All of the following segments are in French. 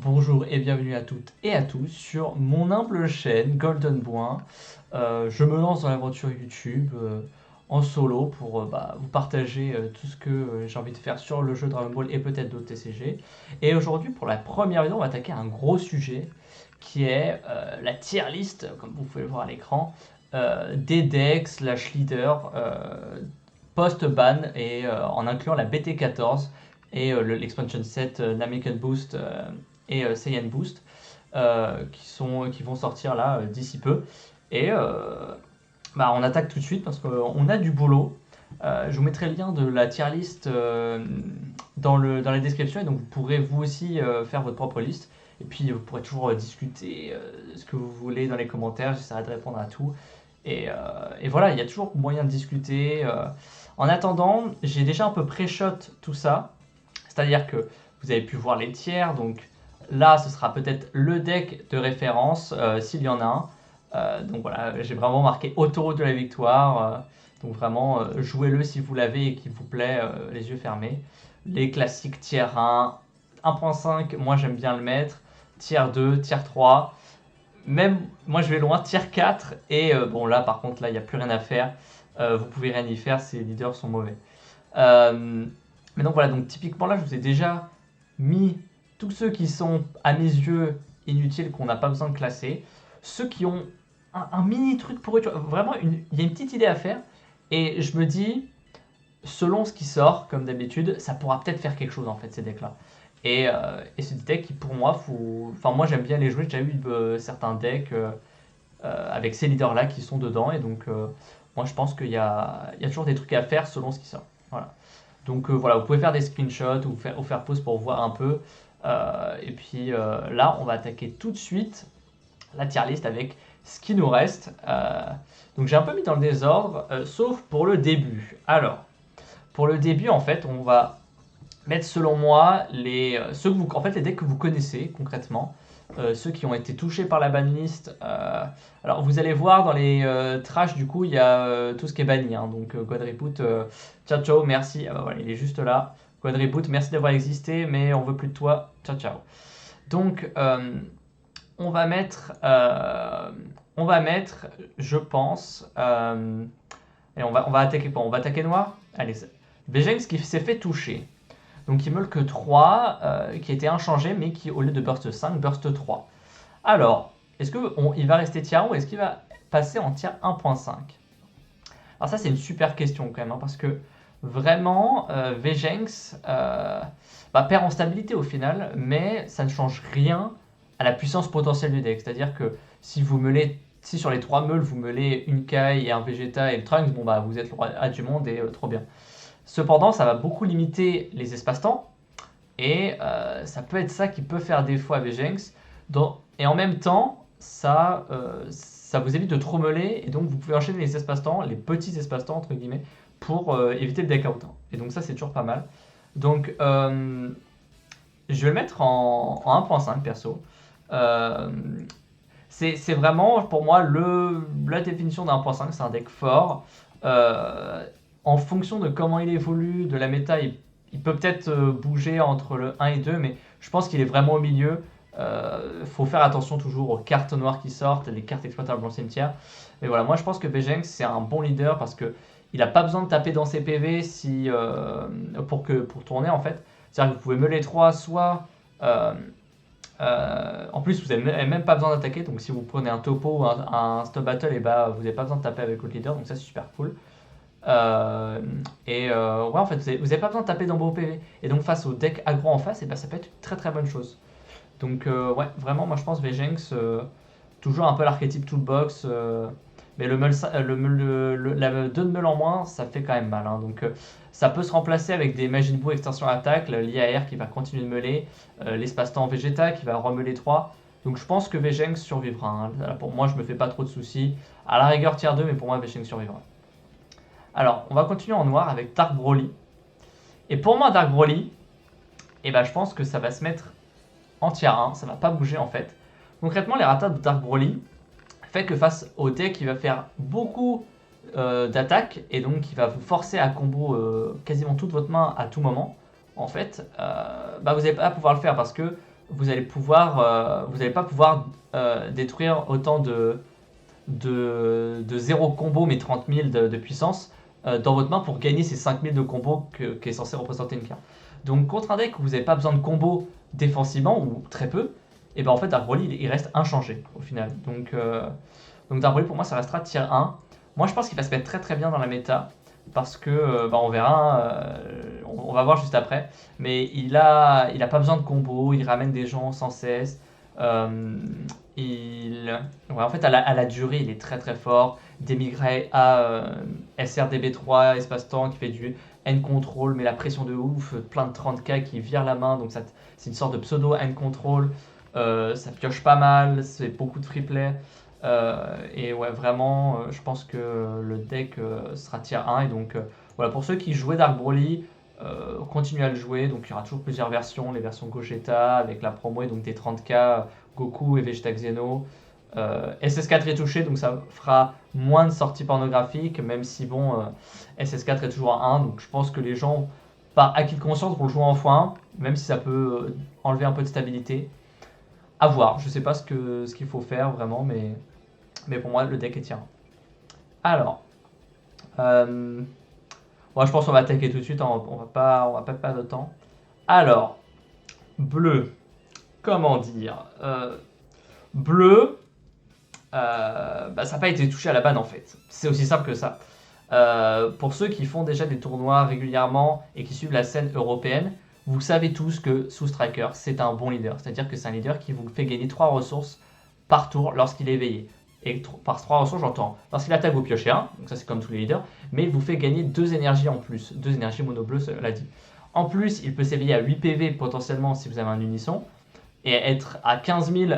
Bonjour et bienvenue à toutes et à tous sur mon humble chaîne Golden Boin. Je me lance dans l'aventure YouTube en solo pour vous partager tout ce que j'ai envie de faire sur le jeu Dragon Ball et peut-être d'autres TCG. Et aujourd'hui, pour la première vidéo, on va attaquer un gros sujet qui est la tier list, comme vous pouvez le voir à l'écran, des decks slash leaders post-ban et en incluant la BT14 et l'expansion set Namekian Boost et Saiyan Boost qui vont sortir là d'ici peu. Et on attaque tout de suite parce qu'on a du boulot. Je vous mettrai le lien de la tier list dans la description et donc vous pourrez vous aussi faire votre propre liste. Et puis vous pourrez toujours discuter ce que vous voulez dans les commentaires, j'essaierai de répondre à tout. Et voilà, il y a toujours moyen de discuter. En attendant, j'ai déjà un peu pré-shot tout ça, c'est-à-dire que vous avez pu voir les tiers, donc là ce sera peut-être le deck de référence s'il y en a un. Donc voilà, j'ai vraiment marqué autoroute de la victoire. Donc vraiment, jouez-le si vous l'avez et qu'il vous plaît, les yeux fermés. Les classiques tier 1, 1.5, moi j'aime bien le mettre. Tier 2, tier 3. Même, moi je vais loin, tier 4. Et bon là par contre, là il n'y a plus rien à faire. Vous pouvez rien y faire, ces leaders sont mauvais. Mais donc voilà, donc typiquement là je vous ai déjà mis tous ceux qui sont à mes yeux inutiles, qu'on n'a pas besoin de classer. Ceux qui ont un mini truc pour eux, tu vois, vraiment, il y a une petite idée à faire. Et je me dis, selon ce qui sort, comme d'habitude, ça pourra peut-être faire quelque chose en fait, ces decks-là. Et c'est des decks qui, pour moi, enfin, moi j'aime bien les jouer. J'ai déjà eu certains decks avec ces leaders-là qui sont dedans. Et donc, moi je pense qu'il y a toujours des trucs à faire selon ce qui sort. Voilà. Donc voilà, vous pouvez faire des screenshots ou faire pause pour voir un peu. Et puis là, on va attaquer tout de suite la tier list avec ce qui nous reste. Donc j'ai un peu mis dans le désordre, sauf pour le début. Alors, pour le début, en fait, on va mettre selon moi en fait, les decks que vous connaissez concrètement. Ceux qui ont été touchés par la banlist. Alors vous allez voir dans les trash, du coup il y a tout ce qui est banni, hein. Donc Quadripoot, ciao ciao, merci. Ah bah voilà, il est juste là. Quadripoot, merci d'avoir existé, mais on veut plus de toi, ciao ciao. Donc on va mettre, je pense, et on va attaquer quoi? On va attaquer noir. Allez, Vejenx qui s'est fait toucher. Donc il meule que 3, qui a été inchangé, mais qui au lieu de burst 5, burst 3. Alors, est-ce qu'il va rester tier 1 ou est-ce qu'il va passer en tier 1.5? Alors ça c'est une super question quand même, hein, parce que vraiment, Vejenx perd en stabilité au final, mais ça ne change rien à la puissance potentielle du deck. C'est-à-dire que si sur les 3 meules vous meulez une Kai et un Vegeta et le Trunks, bon bah vous êtes le roi du monde et trop bien. Cependant, ça va beaucoup limiter les espaces-temps et ça peut être ça qui peut faire défaut à Vejenx. Et en même temps, ça vous évite de trop meuler et donc vous pouvez enchaîner les espaces-temps, les petits espaces-temps entre guillemets, pour éviter le deck out. Et donc ça c'est toujours pas mal. Donc je vais le mettre en 1.5 perso. C'est vraiment pour moi la définition d'un 1.5, c'est un deck fort. En fonction de comment il évolue, de la méta, il peut peut-être bouger entre le 1 et 2, mais je pense qu'il est vraiment au milieu. Faut faire attention toujours aux cartes noires qui sortent, les cartes exploitables dans le cimetière. Mais voilà, moi je pense que Vejenx c'est un bon leader parce que il n'a pas besoin de taper dans ses PV pour tourner en fait. C'est-à-dire que vous pouvez meuler 3, soit en plus vous n'avez même pas besoin d'attaquer, donc si vous prenez un topo ou un stop battle, et vous n'avez pas besoin de taper avec votre leader, donc ça c'est super cool. Ouais, en fait vous n'avez pas besoin de taper dans vos PV, et donc face au deck aggro en face, ça peut être une très très bonne chose. Donc ouais, vraiment moi je pense Vejenx, toujours un peu l'archétype toolbox, mais la 2 de meule en moins ça fait quand même mal, hein. Donc ça peut se remplacer avec des Majin Buu extension attaque, l'IAR qui va continuer de meuler, l'espace-temps Vegeta qui va remeuler 3. Donc je pense que Vejenx survivra, hein. Là, pour moi je me fais pas trop de soucis, à la rigueur tier 2, mais pour moi Vejenx survivra. Alors on va continuer en noir avec Dark Broly. Et pour moi Dark Broly, je pense que ça va se mettre en tier 1, ça va pas bouger en fait. Concrètement, les ratas de Dark Broly fait que face au deck, il va faire beaucoup d'attaques et donc il va vous forcer à combo quasiment toute votre main à tout moment. En fait, vous n'allez pas pouvoir le faire parce que vous allez pas pouvoir détruire autant de 0 combo mais 30 000 de puissance dans votre main pour gagner ces 5 000 de combo qui est censé représenter une carte. Donc contre un deck où vous n'avez pas besoin de combo défensivement ou très peu, et ben en fait Dark Broly il reste inchangé au final. Donc Dark Broly pour moi ça restera tier 1. Moi je pense qu'il va se mettre très très bien dans la méta parce que on verra, on va voir juste après. Mais il a pas besoin de combo, il ramène des gens sans cesse. Euh, ouais, en fait, à la durée, il est très très fort. Demigrey a SRDB3, espace-temps, qui fait du end control, mais la pression de ouf, plein de 30k qui vire la main, donc c'est une sorte de pseudo end control. Ça pioche pas mal, c'est beaucoup de free play. Et ouais, vraiment, je pense que le deck sera tier 1. Et donc, voilà, pour ceux qui jouaient Dark Broly, continuez à le jouer. Donc, il y aura toujours plusieurs versions. Les versions Gogeta avec la promo et donc des 30k Goku et Vegeta Xeno. SS4 est touché, donc ça fera moins de sorties pornographiques, même si bon, SS4 est toujours à 1. Donc, je pense que les gens, par acquis de conscience, vont le jouer en x1, même si ça peut enlever un peu de stabilité. À voir, je sais pas ce qu'il faut faire vraiment, mais pour moi, le deck est tier 1. Alors, bon, je pense qu'on va attaquer tout de suite, hein, on va pas perdre de temps. Alors, bleu, comment dire bleu, bah, ça n'a pas été touché à la banne en fait. C'est aussi simple que ça. Pour ceux qui font déjà des tournois régulièrement et qui suivent la scène européenne, vous savez tous que sous Striker, c'est un bon leader. C'est-à-dire que c'est un leader qui vous fait gagner 3 ressources par tour lorsqu'il est éveillé. Et par 3 ressources, j'entends. Lorsqu'il attaque, vous piochez 1, donc ça c'est comme tous les leaders, mais il vous fait gagner 2 énergies en plus. 2 énergies mono bleu, cela dit. En plus, il peut s'éveiller à 8 PV potentiellement si vous avez un unisson, et être à 15 000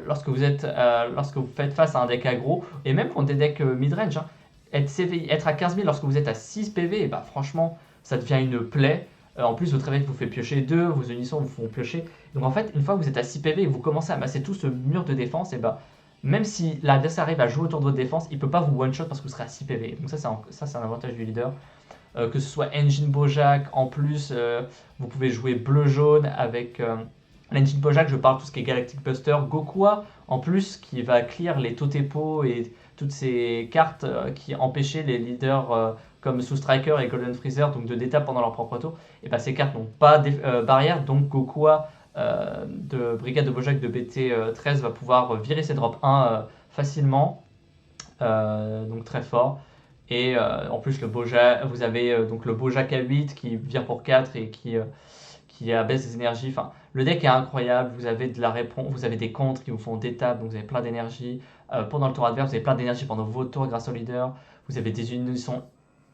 lorsque vous faites face à un deck aggro, et même contre des decks midrange. Hein. Être à 15 000 lorsque vous êtes à 6 PV, et bah, franchement, ça devient une plaie. En plus, votre réveil vous fait piocher 2, vos unissons vous font piocher. Donc en fait, une fois que vous êtes à 6 PV et que vous commencez à masser tout ce mur de défense, et bah, même si l'adversaire arrive à jouer autour de votre défense, il ne peut pas vous one-shot parce que vous serez à 6 PV. Donc ça, c'est un avantage du leader. Que ce soit Engine Bojack, en plus, vous pouvez jouer bleu-jaune avec l'Engine Bojack, je parle tout ce qui est Galactic Buster. Gokua, en plus, qui va clear les Totepo et toutes ces cartes qui empêchaient les leaders comme sous Striker et Golden Freezer donc de détap pendant leur propre tour. Et bah, ces cartes n'ont pas barrière, donc Gokua de Brigade de Bojack de BT13 va pouvoir virer ses drop 1 facilement, donc très fort. Et en plus, vous avez donc le Bojack à 8 qui vire pour 4 et qui abaisse des énergies. Enfin, le deck est incroyable, vous avez de la réponse, vous avez des contres qui vous font des tables, donc vous avez plein d'énergie. Pendant le tour adverse, vous avez plein d'énergie pendant vos tours grâce au leader. Vous avez des unissons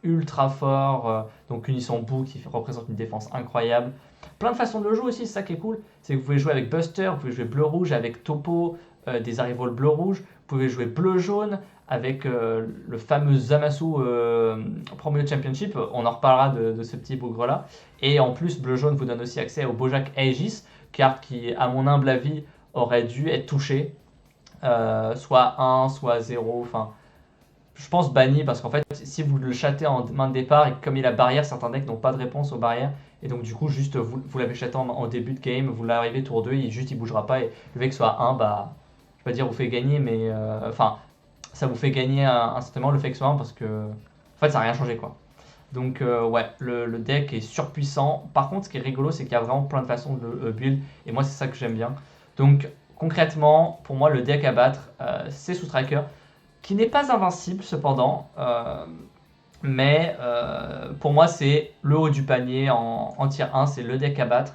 ultra forts, donc unisson Boo qui représente une défense incroyable. Plein de façons de le jouer aussi, c'est ça qui est cool. C'est que vous pouvez jouer avec Buster, vous pouvez jouer bleu-rouge avec Topo, des arrivals bleu-rouge. Vous pouvez jouer bleu-jaune avec le fameux Zamasu Promo Championship. On en reparlera de ce petit bougre-là. Et en plus, bleu-jaune vous donne aussi accès au Bojack Aegis, carte qui, à mon humble avis, aurait dû être touchée. Soit 1, soit 0. Enfin, je pense banni parce qu'en fait, si vous le chattez en main de départ et comme il a barrière, certains decks n'ont pas de réponse aux barrières. Et donc, du coup, juste vous l'avez chatté en début de game, vous l'arrivez tour 2, il bougera pas. Et le mec soit 1, bah, je vais pas dire vous fait gagner, mais enfin, ça vous fait gagner instantanément le fait que soit 1 parce que en fait, ça n'a rien changé quoi. Donc, ouais, le deck est surpuissant. Par contre, ce qui est rigolo, c'est qu'il y a vraiment plein de façons de le build. Et moi, c'est ça que j'aime bien. Donc, concrètement, pour moi, le deck à battre, c'est sous Striker, qui n'est pas invincible cependant. Mais pour moi, c'est le haut du panier en tier 1, c'est le deck à battre.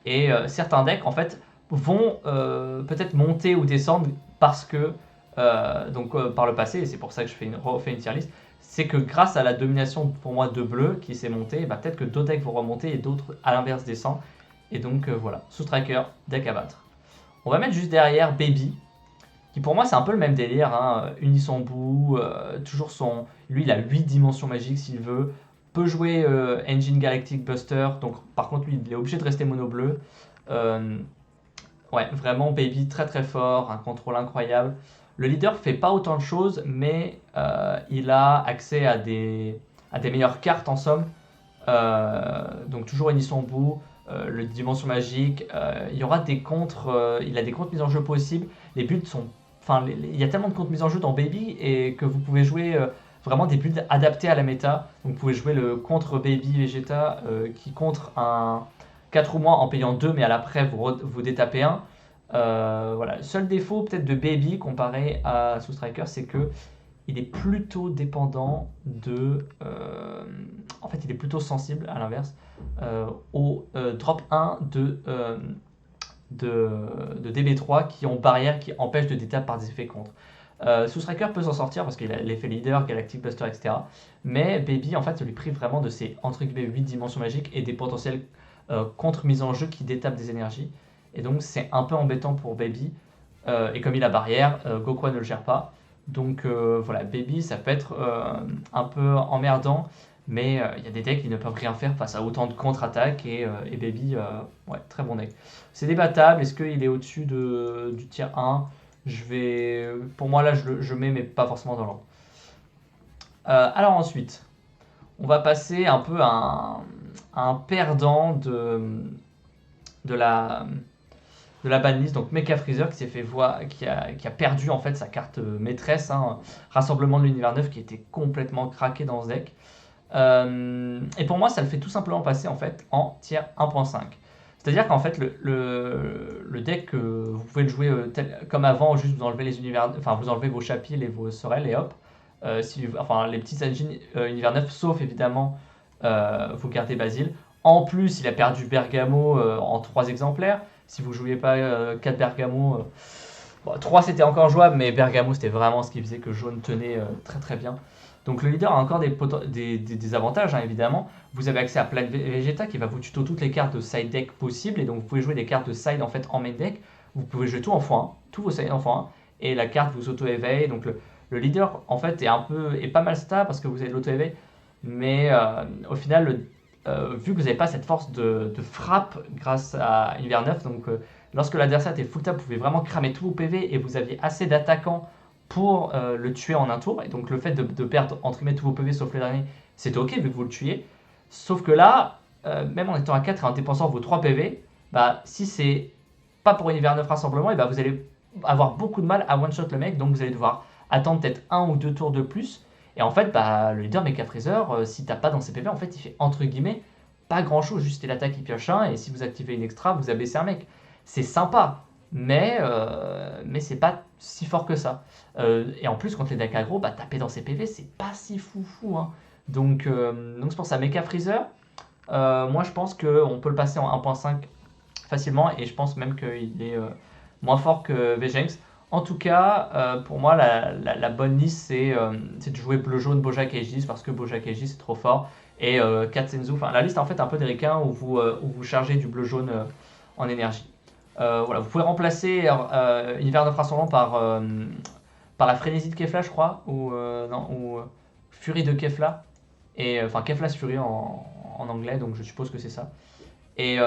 Et certains decks, en fait, vont peut-être monter ou descendre parce que, par le passé, et c'est pour ça que je refais une tier list, c'est que grâce à la domination pour moi de bleu qui s'est montée, bah, peut-être que d'autres decks vont remonter et d'autres à l'inverse descendent. Et donc voilà, sous Striker, deck à battre. On va mettre juste derrière Baby, qui pour moi c'est un peu le même délire, hein. Unisson Boo, toujours son... Lui il a 8 dimensions magiques s'il veut, peut jouer Engine Galactic Buster, donc par contre lui il est obligé de rester mono bleu. Ouais, vraiment Baby très très fort, un contrôle incroyable. Le leader fait pas autant de choses, mais il a accès à des meilleures cartes en somme. Donc toujours Unisson Boo, le dimension magique. Il y aura des contres, il a des contres mis en jeu possibles. Les builds sont, enfin, il y a tellement de contres mis en jeu dans Baby et que vous pouvez jouer vraiment des builds adaptés à la méta. Donc vous pouvez jouer le contre Baby Vegeta qui contre un 4 ou moins en payant 2, mais à l'après vous détapez un. Voilà. Le seul défaut peut-être de Baby comparé à Soul Striker, c'est que il est plutôt dépendant de. En fait, il est plutôt sensible à l'inverse au drop 1 de DB3 qui ont barrière qui empêche de détape par des effets contre. Soul Striker peut s'en sortir parce qu'il a l'effet leader, Galactic Buster, etc. Mais Baby, en fait, ça lui prive vraiment de ses entre guillemets 8 dimensions magiques et des potentiels contre-mises en jeu qui détapent des énergies. Et donc, c'est un peu embêtant pour Baby. Et comme il a barrière, Goku ne le gère pas. Donc voilà, Baby, ça peut être un peu emmerdant. Mais il y a des decks qui ne peuvent rien faire face à autant de contre-attaques. Et Baby, ouais, très bon deck. C'est débattable. Est-ce qu'il est au-dessus du tier 1 ? Pour moi, là, je mets, mais pas forcément dans l'ordre. Alors ensuite, on va passer un peu à un perdant de la banlist, donc Mecha Freezer qui s'est fait qui a perdu en fait sa carte maîtresse, hein, Rassemblement de l'Univers 9 qui était complètement craqué dans ce deck. Et pour moi, ça le fait tout simplement passer en fait en tier 1.5. C'est-à-dire qu'en fait, le deck, vous pouvez le jouer comme avant, juste vous enlevez les univers, enfin vous enlevez vos Chapil et vos Sorel et hop. Enfin, les petits engines univers 9, sauf évidemment vous gardez Basile. En plus, il a perdu Bergamo en 3 exemplaires. Si vous ne jouiez pas 4 Bergamo, 3 c'était encore jouable, mais Bergamo c'était vraiment ce qui faisait que jaune tenait très très bien. Donc le leader a encore des avantages, hein, évidemment. Vous avez accès à Planet Vegeta qui va vous tuto toutes les cartes de side deck possibles. Et donc vous pouvez jouer des cartes de side en fait en main deck. Vous pouvez jouer tout en x1, tous vos side en x1. Et la carte vous auto-éveille. Donc le leader en fait est pas mal stable parce que vous avez de l'auto-éveil. Mais au final, vu que vous n'avez pas cette force de frappe grâce à Univers 9, donc lorsque l'adversaire était full tap, vous pouvez vraiment cramer tous vos PV et vous aviez assez d'attaquants pour le tuer en un tour. Et donc le fait de perdre entre guillemets tous vos PV sauf les derniers, c'était ok vu que vous le tuiez. Sauf que là, même en étant à 4 et en dépensant vos 3 PV, bah, si c'est pas pour Univers 9 Rassemblement, et bah, vous allez avoir beaucoup de mal à one-shot le mec. Donc vous allez devoir attendre peut-être 1 ou 2 tours de plus. Et en fait, bah, le leader Mecha Freezer, si t'as pas dans ses PV, en fait, il fait entre guillemets pas grand chose. Juste l'attaque, il pioche un. Et si vous activez une extra, vous abaissez un mec. C'est sympa. Mais c'est pas si fort que ça. Et en plus, contre les decks aggro, bah, taper dans ses PV, c'est pas si foufou. Hein. Donc c'est pour ça, Mecha Freezer, moi je pense qu'on peut le passer en 1.5 facilement. Et je pense même qu'il est moins fort que Vejenx. En tout cas, pour moi, la bonne liste, c'est de jouer bleu-jaune, Bojack et Aegis, parce que Bojack et Aegis, c'est trop fort. Et Katsenzu, enfin la liste est en fait un peu des ricains où vous chargez du bleu-jaune en énergie. Voilà, vous pouvez remplacer Univers 9 Rassemblement par la frénésie de Kefla, je crois, ou Fury de Kefla. Et enfin, Kefla's Fury en anglais, donc je suppose que c'est ça. Et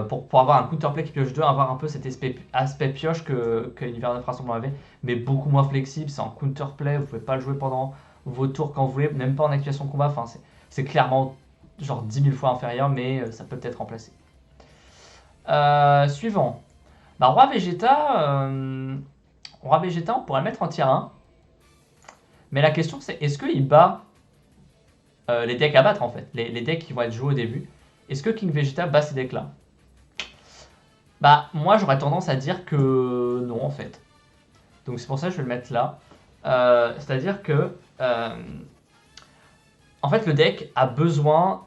pour avoir un counterplay qui pioche 2, avoir un peu cet aspect pioche que Univers 9 Rassemblement avait, mais beaucoup moins flexible, c'est en counterplay, vous pouvez pas le jouer pendant vos tours quand vous voulez, même pas en activation combat, enfin c'est clairement genre 10 000 fois inférieur, mais ça peut être remplacé. Suivant. Bah, Roi Vegeta, on pourrait le mettre en tier 1. Mais la question c'est, est-ce qu'il bat les decks à battre en fait, les decks qui vont être joués au début. Est-ce que King Vegeta bat ces decks là? Bah moi j'aurais tendance à dire que non en fait. Donc c'est pour ça que je vais le mettre là. C'est-à-dire que en fait le deck a besoin...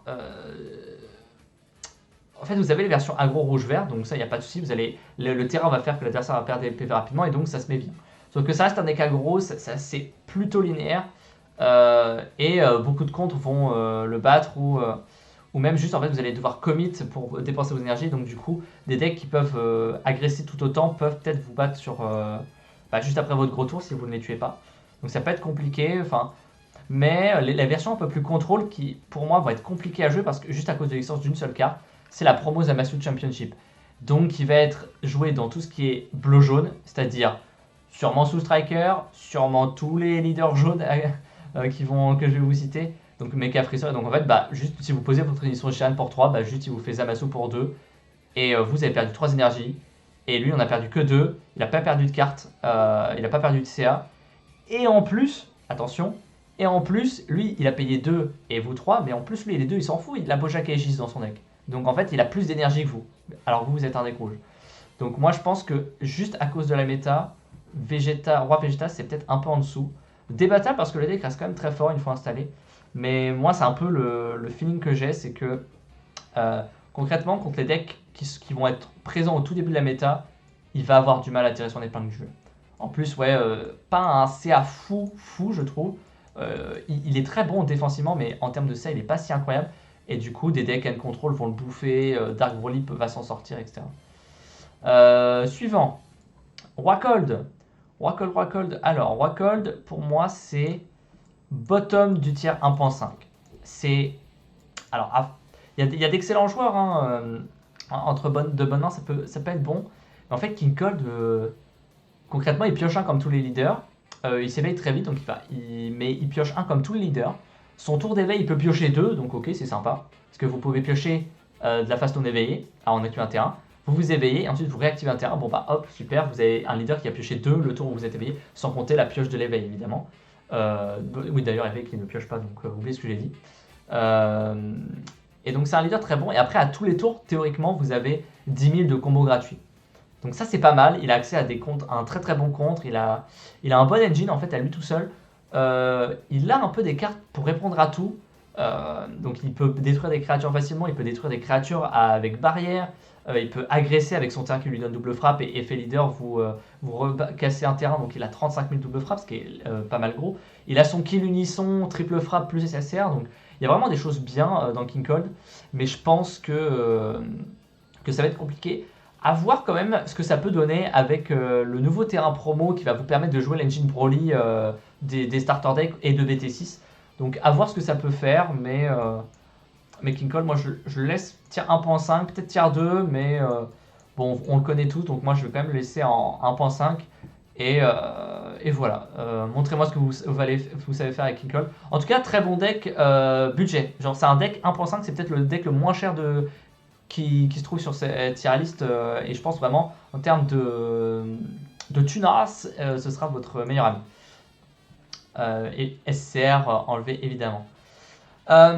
En fait, vous avez les versions aggro rouge-vert, donc ça, il n'y a pas de souci. Le terrain va faire que l'adversaire va perdre des PV rapidement, et donc ça se met bien. Sauf que ça reste un deck aggro, c'est plutôt linéaire, et beaucoup de contre vont le battre, ou même juste, en fait, vous allez devoir commit pour dépenser vos énergies, donc du coup, des decks qui peuvent agresser tout autant peuvent peut-être vous battre juste après votre gros tour si vous ne les tuez pas. Donc ça peut être compliqué, mais la version un peu plus contrôle qui, pour moi, va être compliquée à jouer, parce que juste à cause de l'existence d'une seule carte, c'est la promo Zamasu Championship. Donc qui va être joué dans tout ce qui est bleu-jaune, c'est-à-dire sûrement Soul Striker, sûrement tous les leaders jaunes que je vais vous citer, Donc Mecha Friseur, donc en fait, bah, juste si vous posez votre Nissan Shan pour 3, bah, juste il vous fait Zamasu pour 2. Et vous avez perdu 3 énergies. Et lui, on a perdu que 2. Il n'a pas perdu de carte. Il n'a pas perdu de CA. Et en plus, attention, et en plus, lui, il a payé 2 et vous 3. Mais en plus, lui, les 2, il s'en fout. Il a Bojack et Aegis dans son deck. Donc en fait, il a plus d'énergie que vous. Alors vous, vous êtes un deck rouge. Donc moi, je pense que juste à cause de la méta, Roi Vegeta, c'est peut-être un peu en dessous. Débattable parce que le deck reste quand même très fort une fois installé. Mais moi, c'est un peu le feeling que j'ai, c'est que euh, concrètement, contre les decks qui vont être présents au tout début de la méta, il va avoir du mal à tirer son épingle du jeu. En plus, ouais, pas un CA fou, je trouve. Il est très bon défensivement, mais en termes de CA, il est pas si incroyable. Et du coup, des decks end control vont le bouffer, Dark Broly va s'en sortir, etc. Suivant, Roi Cold. Roi Cold. Alors, Roi Cold, pour moi, c'est bottom du tiers 1.5. C'est. Alors, il y a d'excellents joueurs, hein, de bonnes mains, ça peut être bon. Mais en fait, King Cold, concrètement, il pioche un comme tous les leaders. Il s'éveille très vite, donc mais il pioche un comme tous les leaders. Son tour d'éveil, il peut piocher 2, donc ok, c'est sympa. Parce que vous pouvez piocher de la phase non éveillée, en activant un terrain. Vous vous éveillez, et ensuite vous réactivez un terrain. Bon bah hop, super, vous avez un leader qui a pioché 2 le tour où vous êtes éveillé, sans compter la pioche de l'éveil, évidemment. Oui, d'ailleurs, éveil qui ne pioche pas, donc oubliez ce que j'ai dit. Euh, et donc c'est un leader très bon. Et après, à tous les tours, théoriquement, vous avez 10 000 de combos gratuits. Donc ça, c'est pas mal. Il a accès à des comptes, un très très bon contre. Il a un bon engine en fait à lui tout seul. Il a un peu des cartes pour répondre à tout. Donc il peut détruire des créatures facilement. Il peut détruire des créatures avec barrière. Il peut agresser avec son terrain qui lui donne double frappe. Et effet leader, vous cassez un terrain. Donc il a 35 000 double frappe, ce qui est pas mal gros. Il a son kill unisson, triple frappe plus SSR. Donc il y a vraiment des choses bien dans King Cold. Mais je pense que ça va être compliqué. À voir quand même ce que ça peut donner avec le nouveau terrain promo qui va vous permettre de jouer l'engine Broly des starter decks et de BT6. Donc à voir ce que ça peut faire, mais King Cole, moi je le laisse tier 1.5, peut-être tier 2, mais bon, on le connaît tous, donc moi je vais quand même le laisser en 1.5. Et voilà, montrez-moi ce que vous savez faire avec King Cole. En tout cas, très bon deck budget. Genre c'est un deck 1.5, c'est peut-être le deck le moins cher qui se trouve sur cette tier list. Et je pense vraiment, en termes de tunas, ce sera votre meilleur ami. Et SCR enlevé évidemment. Bah,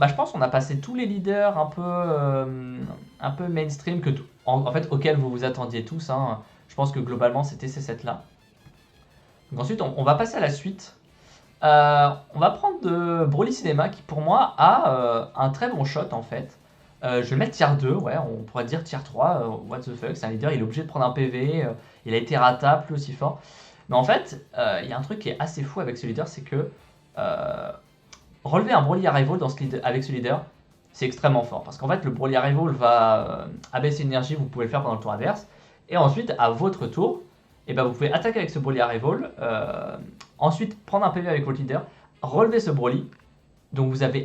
je pense qu'on a passé tous les leaders un peu mainstream en fait auxquels vous vous attendiez tous. Hein. Je pense que globalement c'était ces 7 là. Donc ensuite on va passer à la suite. On va prendre de Broly Cinema qui pour moi a un très bon shot en fait. Je vais le mettre tier 2, ouais, on pourrait dire tier 3, what the fuck, c'est un leader, il est obligé de prendre un PV, il a été rata, plus aussi fort. Mais en fait, il y a un truc qui est assez fou avec ce leader, c'est que relever un Broly Arrival avec ce leader, c'est extrêmement fort. Parce qu'en fait, le Broly Arrival va abaisser l'énergie, vous pouvez le faire pendant le tour adverse. Et ensuite, à votre tour, et ben, vous pouvez attaquer avec ce Broly Arrival, ensuite prendre un PV avec votre leader, relever ce Broly. Donc vous avez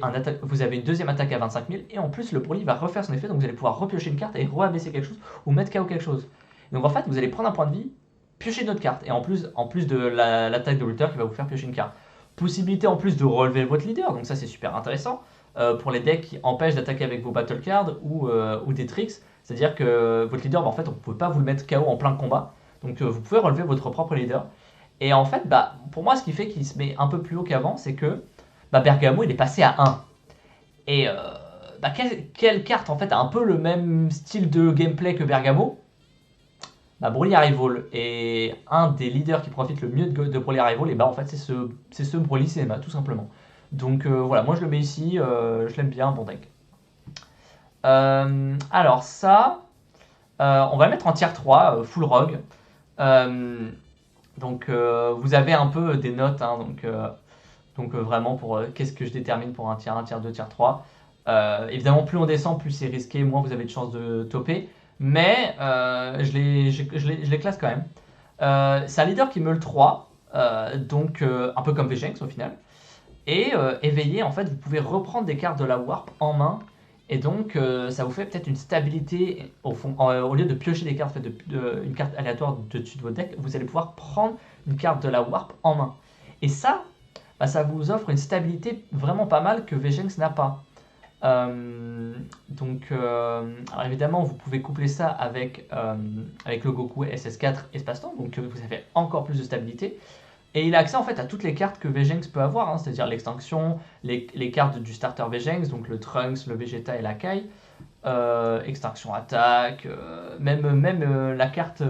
une deuxième attaque à 25 000 et en plus le Broly va refaire son effet, donc vous allez pouvoir repiocher une carte et re-abaisser quelque chose ou mettre KO quelque chose. Donc en fait vous allez prendre un point de vie, piocher une autre carte et en plus de l'attaque de Luther qui va vous faire piocher une carte. Possibilité en plus de relever votre leader, donc ça c'est super intéressant pour les decks qui empêchent d'attaquer avec vos battle cards ou des tricks, c'est-à-dire que votre leader, bah, en fait on ne peut pas vous le mettre KO en plein combat, donc vous pouvez relever votre propre leader. Et en fait, bah, pour moi ce qui fait qu'il se met un peu plus haut qu'avant, c'est que bah, Bergamo il est passé à 1. Et bah, quelle carte en fait a un peu le même style de gameplay que Bergamo? Bah, Broly Arrival. Et un des leaders qui profite le mieux de Broly Arrival, et bah en fait c'est ce Broly Cinema tout simplement. Donc voilà, moi je le mets ici, je l'aime bien, bon deck. Alors ça, on va le mettre en tier 3, full rogue. Donc vous avez un peu des notes, hein, donc vraiment pour qu'est-ce que je détermine pour un tier 1, tier 2, tier 3. Évidemment, plus on descend, plus c'est risqué, moins vous avez de chances de topper. Mais je les classe quand même. C'est un leader qui meule 3, donc un peu comme Vejenx au final. Et éveillé, en fait, vous pouvez reprendre des cartes de la Warp en main. Et donc, ça vous fait peut-être une stabilité au lieu de piocher des cartes, une carte aléatoire de dessus de votre deck, vous allez pouvoir prendre une carte de la Warp en main. Et ça, bah, ça vous offre une stabilité vraiment pas mal que VGENX n'a pas. Alors évidemment, vous pouvez coupler ça avec le Goku SS4 Espace-Temps, donc vous avez encore plus de stabilité. Et il a accès en fait à toutes les cartes que VGENX peut avoir, hein, c'est-à-dire l'extinction, les cartes du starter VGENX, donc le Trunks, le Vegeta et la Kai, extinction attaque, même la carte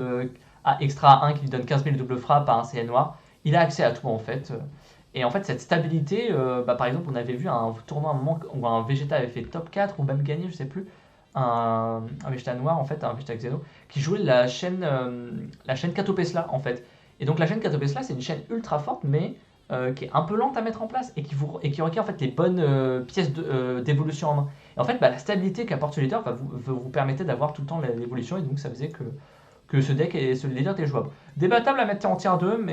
extra 1 qui lui donne 15 000 double frappe à un CN noir. Il a accès à tout en fait. Et en fait, cette stabilité, par exemple, on avait vu un tournoi un moment où un Vegeta avait fait top 4 ou même gagné, je sais plus, un Vegeta noir en fait, un Vegeta Xeno, qui jouait la chaîne Katopesla en fait. Et donc la chaîne Katopesla, c'est une chaîne ultra forte, mais qui est un peu lente à mettre en place et qui requiert en fait les bonnes pièces d'évolution en main. Et en fait, la stabilité qu'apporte ce leader va vous permettre d'avoir tout le temps l'évolution, et donc ça faisait que ce deck et ce leader était jouable. Débattable à mettre en tier 2,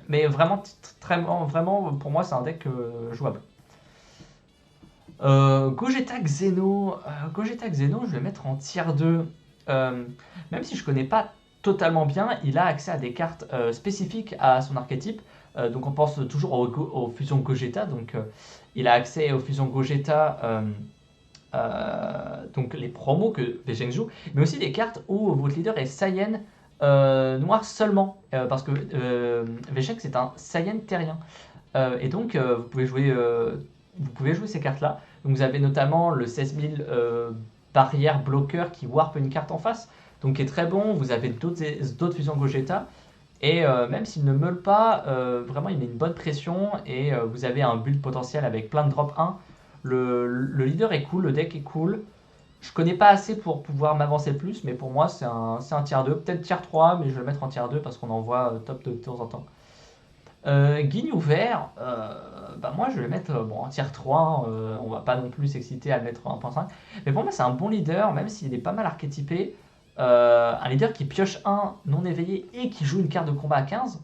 mais vraiment, vraiment, pour moi, c'est un deck jouable. Gogeta Xeno, je vais mettre en tier 2. Même si je connais pas totalement bien, il a accès à des cartes spécifiques à son archétype. Donc on pense toujours aux fusions Gogeta. Donc il a accès aux fusions Gogeta, donc les promos que VGENX joue, mais aussi des cartes où votre leader est Saiyan noir seulement, parce que VGENX est un Saiyan terrien. Et donc vous pouvez jouer ces cartes-là. Donc vous avez notamment le 16 000 barrière bloqueur qui warp une carte en face, donc qui est très bon. Vous avez d'autres fusions Gogeta. Et même s'il ne meule pas, vraiment il met une bonne pression et vous avez un build potentiel avec plein de drop 1. Le leader est cool, le deck est cool. Je connais pas assez pour pouvoir m'avancer plus, mais pour moi c'est un tier 2, peut-être tier 3, mais je vais le mettre en tier 2 parce qu'on en voit top de temps en temps. Guignou vert, moi je vais le mettre en tier 3, on va pas non plus s'exciter à le mettre en 1.5, mais pour moi c'est un bon leader, même s'il est pas mal archétypé. Un leader qui pioche 1 non éveillé et qui joue une carte de combat à 15,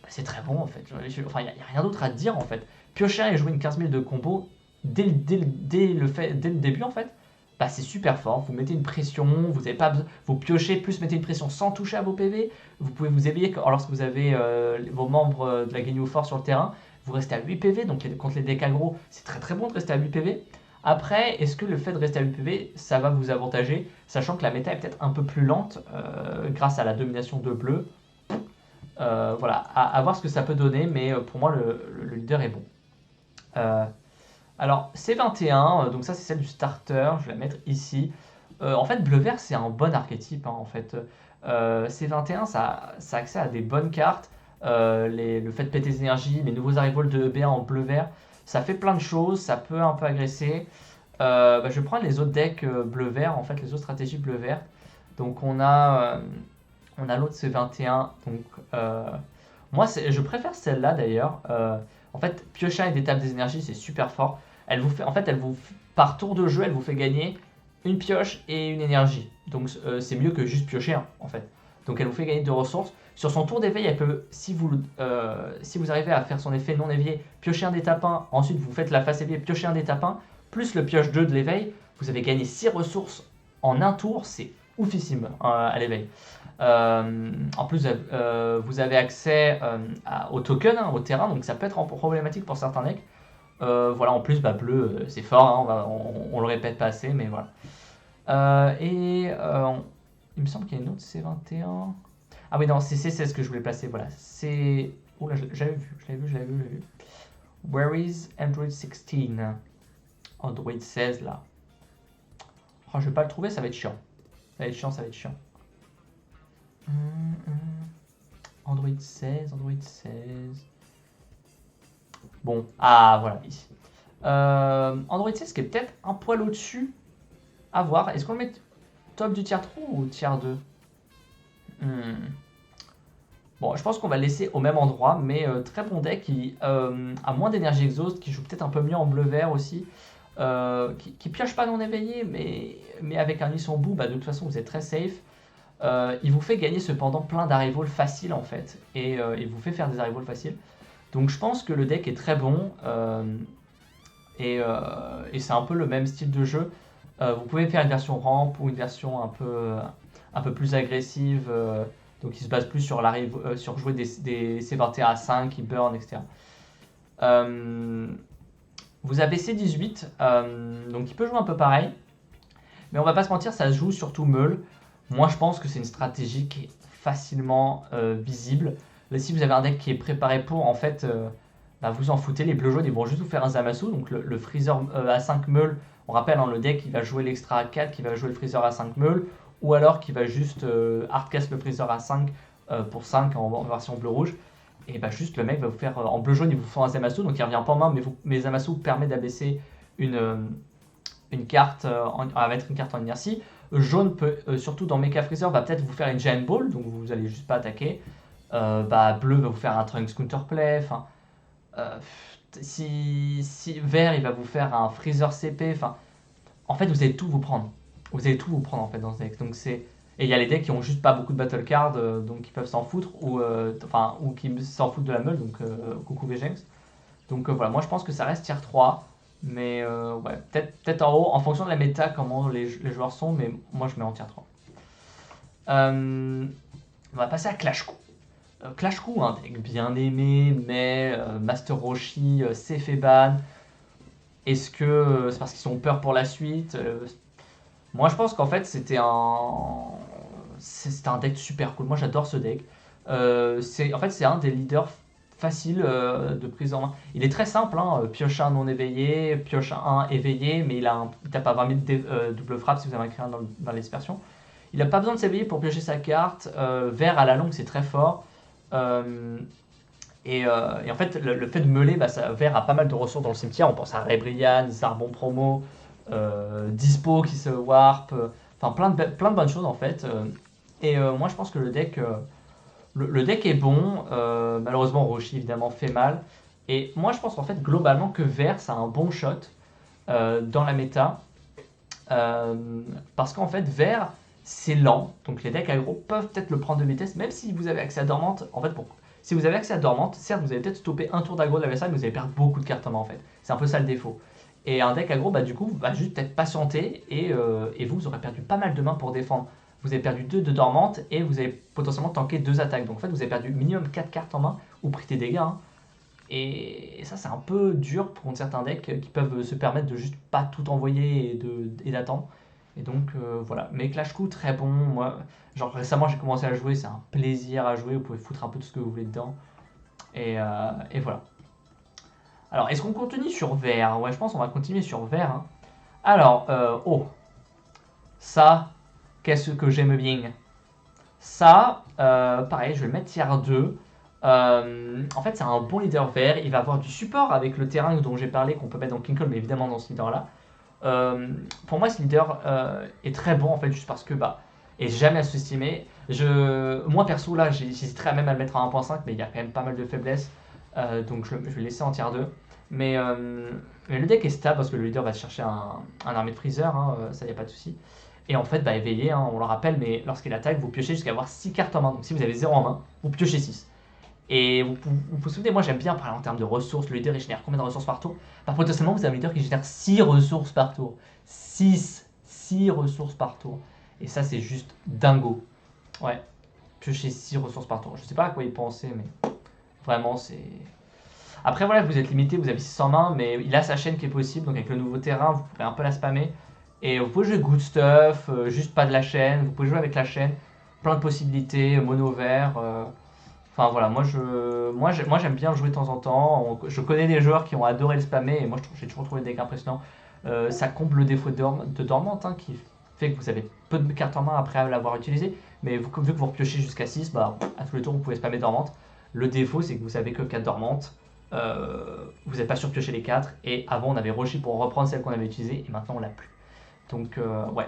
c'est très bon en fait. Enfin, il n'y a rien d'autre à dire en fait. Piocher 1 et jouer une 15 000 de combo dès le début en fait, c'est super fort. Vous mettez une pression, vous avez pas vous piochez, plus mettez une pression sans toucher à vos PV. Vous pouvez vous éveiller lorsque vous avez vos membres de la Guignou fort sur le terrain. Vous restez à 8 PV, donc contre les decks aggro, c'est très très bon de rester à 8 PV. Après, est-ce que le fait de rester à 8 PV, ça va vous avantager, sachant que la méta est peut-être un peu plus lente grâce à la domination de bleu. Voilà, à voir ce que ça peut donner, mais pour moi, le leader est bon. Alors, C21, donc ça c'est celle du starter, je vais la mettre ici. En fait, bleu-vert, c'est un bon archétype, hein, en fait. C21, ça a accès à des bonnes cartes. Le fait de péter des énergies, les nouveaux arrivals de EB1 en bleu-vert, ça fait plein de choses, ça peut un peu agresser. Je vais prendre les autres decks bleu-vert, en fait, les autres stratégies bleu-vert. Donc on a l'autre C21, donc moi je préfère celle-là d'ailleurs. En fait, piocher et d'étape des énergies, c'est super fort. Par tour de jeu, elle vous fait gagner une pioche et une énergie. Donc c'est mieux que juste piocher en fait. Donc elle vous fait gagner 2 ressources. Sur son tour d'éveil, elle peut, si vous arrivez à faire son effet non éveillé, piocher un des tapins, ensuite vous faites la face éveillée, piocher un des tapins, plus le pioche 2 de l'éveil, vous avez gagné 6 ressources en un tour, c'est oufissime à l'éveil. En plus, vous avez accès au token, au terrain, donc ça peut être problématique pour certains decks. Voilà, en plus, bleu, c'est fort, hein, on le répète pas assez, mais voilà. Il me semble qu'il y a une autre C21. Ah oui, non, c'est ce que je voulais placer, voilà. C'est... Oula, je l'avais vu. Where is Android 16? Android 16, là. Oh, je vais pas le trouver, ça va être chiant. Ça va être chiant. Android 16. Bon, voilà, ici. Android 16 qui est peut-être un poil au-dessus. À voir. Est-ce qu'on le met top du tier 3 ou tier 2? Bon, je pense qu'on va le laisser au même endroit, mais très bon deck qui a moins d'énergie exhaust, qui joue peut-être un peu mieux en bleu-vert aussi, qui pioche pas non éveillé, mais avec un Nissan bout, de toute façon vous êtes très safe. Il vous fait gagner cependant plein d'arrivals faciles en fait, et il vous fait faire des arrivals faciles. Donc je pense que le deck est très bon, et c'est un peu le même style de jeu. Vous pouvez faire une version ramp ou une version un peu plus agressive, donc il se base plus sur jouer des C21 à 5 qui burn, etc. Vous avez C18, donc il peut jouer un peu pareil. Mais on va pas se mentir, ça se joue surtout Meul. Moi, je pense que c'est une stratégie qui est facilement visible. Là, si vous avez un deck qui est préparé pour, en fait, bah, vous en foutez. Les bleus jaunes, ils vont juste vous faire un Zamasu. Donc le freezer à 5 Meul, on rappelle, hein, le deck, il va jouer l'extra à 4, qui va jouer le freezer à 5 Meul. Ou alors qui va juste hardcast le freezer à 5 pour 5 en version bleu-rouge. Et bah juste le mec va vous faire, en bleu-jaune, il vous fait un Zamasu, donc il revient pas en main, mais Zamasu permet d'abaisser une carte, à mettre une carte en inertie. Jaune peut, surtout dans Mecha Freezer, va peut-être vous faire une Giant Ball, donc vous allez juste pas attaquer. Bleu va vous faire un Trunks Counterplay, enfin... si vert, il va vous faire un Freezer CP, enfin... En fait, vous allez tout vous prendre. Vous allez tout vous prendre, en fait, dans ce deck. Donc c'est... Et il y a les decks qui ont juste pas beaucoup de battle cards, donc qui peuvent s'en foutre, ou qui s'en foutent de la meule, donc coucou Vegex. Donc voilà, moi je pense que ça reste tier 3. Mais ouais, peut-être en haut, en fonction de la méta, comment les joueurs sont, mais moi je mets en tier 3. On va passer à Clash Coup. Clash Coup, un deck bien aimé, mais Master Roshi, c'est fait ban. Est-ce que c'est parce qu'ils ont peur pour la suite? Moi je pense qu'en fait c'était un deck super cool. Moi j'adore ce deck. En fait c'est un des leaders facile de prise en main. Il est très simple, hein, pioche un non éveillé, pioche un éveillé, mais il tape à 20 000 double frappe si vous avez écrit un dans les dispersions. Il n'a pas besoin de s'éveiller pour piocher sa carte. Vert à la longue, c'est très fort. Et en fait, le fait de meuler, bah, Vert a pas mal de ressources dans le cimetière. On pense à Rebrian, Zarbon Promo, Dispo qui se warp, enfin plein de bonnes choses en fait. Moi je pense que le deck est bon, malheureusement Roshi évidemment fait mal. Et moi je pense en fait globalement que Vert ça a un bon shot dans la méta. Parce qu'en fait Vert c'est lent, donc les decks aggro peuvent peut-être le prendre de vitesse, même si vous avez accès à Dormante. En fait, si vous avez accès à Dormante, certes vous allez peut-être stopper un tour d'aggro de l'adversaire, mais vous allez perdre beaucoup de cartes en main en fait. C'est un peu ça le défaut. Et un deck aggro, bah du coup, va juste peut-être patienter et vous aurez perdu pas mal de mains pour défendre. Vous avez perdu 2 de dormante et vous avez potentiellement tanké 2 attaques. Donc en fait, vous avez perdu minimum 4 cartes en main ou pris des dégâts. Hein. Et ça, c'est un peu dur pour certains decks qui peuvent se permettre de juste pas tout envoyer et d'attendre. Et donc voilà. Mais Clash Coup, très bon. Moi, genre récemment, j'ai commencé à jouer. C'est un plaisir à jouer. Vous pouvez foutre un peu tout ce que vous voulez dedans. Et voilà. Alors, est-ce qu'on continue sur vert? Ouais, je pense qu'on va continuer sur vert. Hein. Alors, ça, qu'est-ce que j'aime bien? Ça, pareil, je vais le mettre tier 2. En fait, c'est un bon leader vert. Il va avoir du support avec le terrain dont j'ai parlé, qu'on peut mettre dans King Cole, mais évidemment dans ce leader-là. Pour moi, ce leader est très bon, en fait, juste parce que, est jamais à sous-estimer. Moi, perso, là, j'hésiterais même à le mettre à 1.5, mais il y a quand même pas mal de faiblesses. Donc, je vais le laisser en tier 2. Mais le deck est stable parce que le leader va chercher un armée de freezer, hein, ça y a pas de souci. Et en fait, éveillé, hein, on le rappelle, mais lorsqu'il attaque, vous piochez jusqu'à avoir 6 cartes en main. Donc si vous avez 0 en main, vous piochez 6. Et vous vous souvenez, moi j'aime bien parler en termes de ressources. Le leader il génère combien de ressources par tour? Potentiellement, vous avez un leader qui génère 6 ressources par tour. 6 ressources par tour. Et ça, c'est juste dingo. Ouais, piocher 6 ressources par tour. Je sais pas à quoi il pensait, mais vraiment, c'est. Après, voilà, vous êtes limité, vous avez 600 mains, mais il a sa chaîne qui est possible. Donc avec le nouveau terrain, vous pouvez un peu la spammer. Et vous pouvez jouer good stuff, juste pas de la chaîne. Vous pouvez jouer avec la chaîne, plein de possibilités, mono vert. Enfin voilà, moi j'aime bien jouer de temps en temps. Je connais des joueurs qui ont adoré le spammer et moi j'ai toujours trouvé des decks impressionnants. Ça comble le défaut de dormante hein, qui fait que vous avez peu de cartes en main après l'avoir utilisé. Mais vu que vous repiochez jusqu'à 6, à tous les tours vous pouvez spammer dormante. Le défaut c'est que vous savez que 4 dormantes. Vous n'avez pas surpioché les 4 et avant on avait Roshi pour reprendre celle qu'on avait utilisée et maintenant on l'a plus. Donc ouais.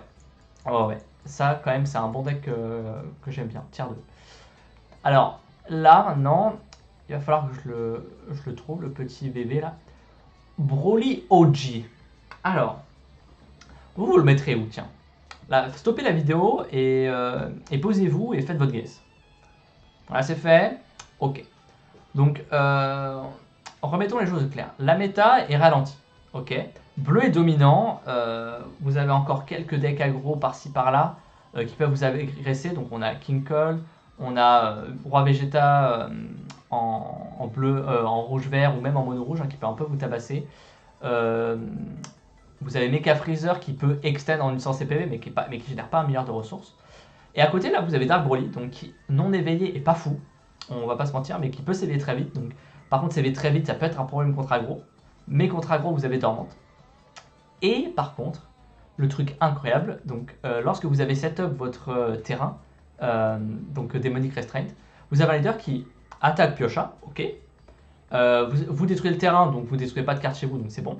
Oh, ouais, ça quand même c'est un bon deck que j'aime bien, tier 2. Alors là maintenant, il va falloir que je le trouve, le petit bébé là. Broly OG. Alors, vous le mettrez où? Tiens. Là, stoppez la vidéo et posez-vous et faites votre guess. Voilà, c'est fait. Ok. Donc, remettons les choses claires. La méta est ralentie. Ok. Bleu est dominant. Vous avez encore quelques decks aggro par-ci par-là qui peuvent vous agresser. Donc, on a King Cole, on a Roi Vegeta en bleu, en rouge-vert ou même en mono-rouge, hein, qui peut un peu vous tabasser. Euh, Vous avez Mecha Freezer qui peut extend en une 100 CPV mais qui génère pas 1 milliard de ressources. Et à côté là vous avez Dark Broly, donc qui non éveillé et pas fou, on va pas se mentir, mais qui peut s'éveiller très vite. Donc, par contre s'éveiller très vite ça peut être un problème contre aggro, mais contre aggro vous avez Dormante. Et par contre, le truc incroyable, donc lorsque vous avez setup votre terrain, donc Demonic Restraint, vous avez un leader qui attaque Piocha, ok. Vous détruisez le terrain, donc vous détruisez pas de carte chez vous, donc c'est bon.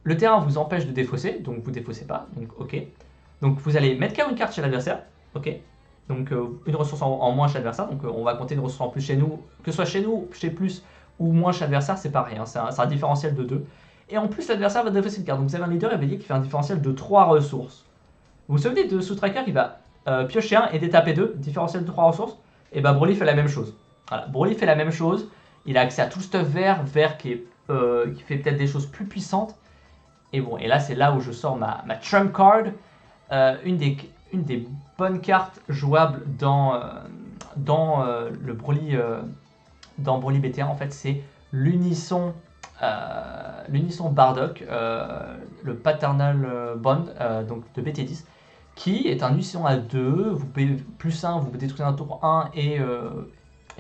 Le terrain vous empêche de défausser, donc vous défaussez pas, donc ok. Donc vous allez mettre KO une carte chez l'adversaire, ok. Donc une ressource en moins chez l'adversaire, donc on va compter une ressource en plus chez nous, que ce soit chez nous, chez plus ou moins chez l'adversaire, c'est pareil, hein, c'est un différentiel de 2. Et en plus l'adversaire va défausser une carte, donc vous avez un leader éveillé qui fait un différentiel de 3 ressources. Vous vous souvenez de Sous-Tracker qui va piocher 1 et détaper 2, différentiel de 3 ressources. Et bah Broly fait la même chose. Voilà, Broly fait la même chose, il a accès à tout le stuff vert qui fait peut-être des choses plus puissantes. Et bon, et là c'est là où je sors ma trump card, une des bonnes cartes jouables dans le Broly, dans Broly BT1 en fait, c'est l'unisson Bardock, le Paternal Bond, donc de BT10, qui est un unisson à 2, vous payez plus 1, vous détruisez un tour 1 et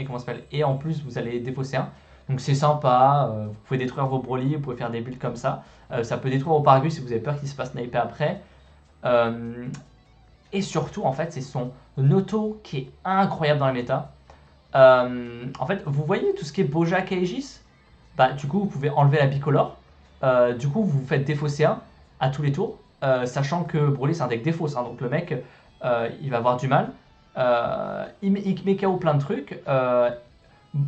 comment ça s'appelle, et en plus vous allez défausser 1. Donc c'est sympa, vous pouvez détruire vos Broly, vous pouvez faire des builds comme ça. Ça peut détruire vos Paragus si vous avez peur qu'il se fasse sniper après. Et surtout, en fait, c'est son auto qui est incroyable dans la méta. En fait, vous voyez tout ce qui est Bojack et Aegis, bah, du coup, vous pouvez enlever la bicolore. Du coup, vous faites défausser 1 à tous les tours, sachant que Broly, c'est un deck défausse. Hein, donc le mec, il va avoir du mal. Il met KO plein de trucs.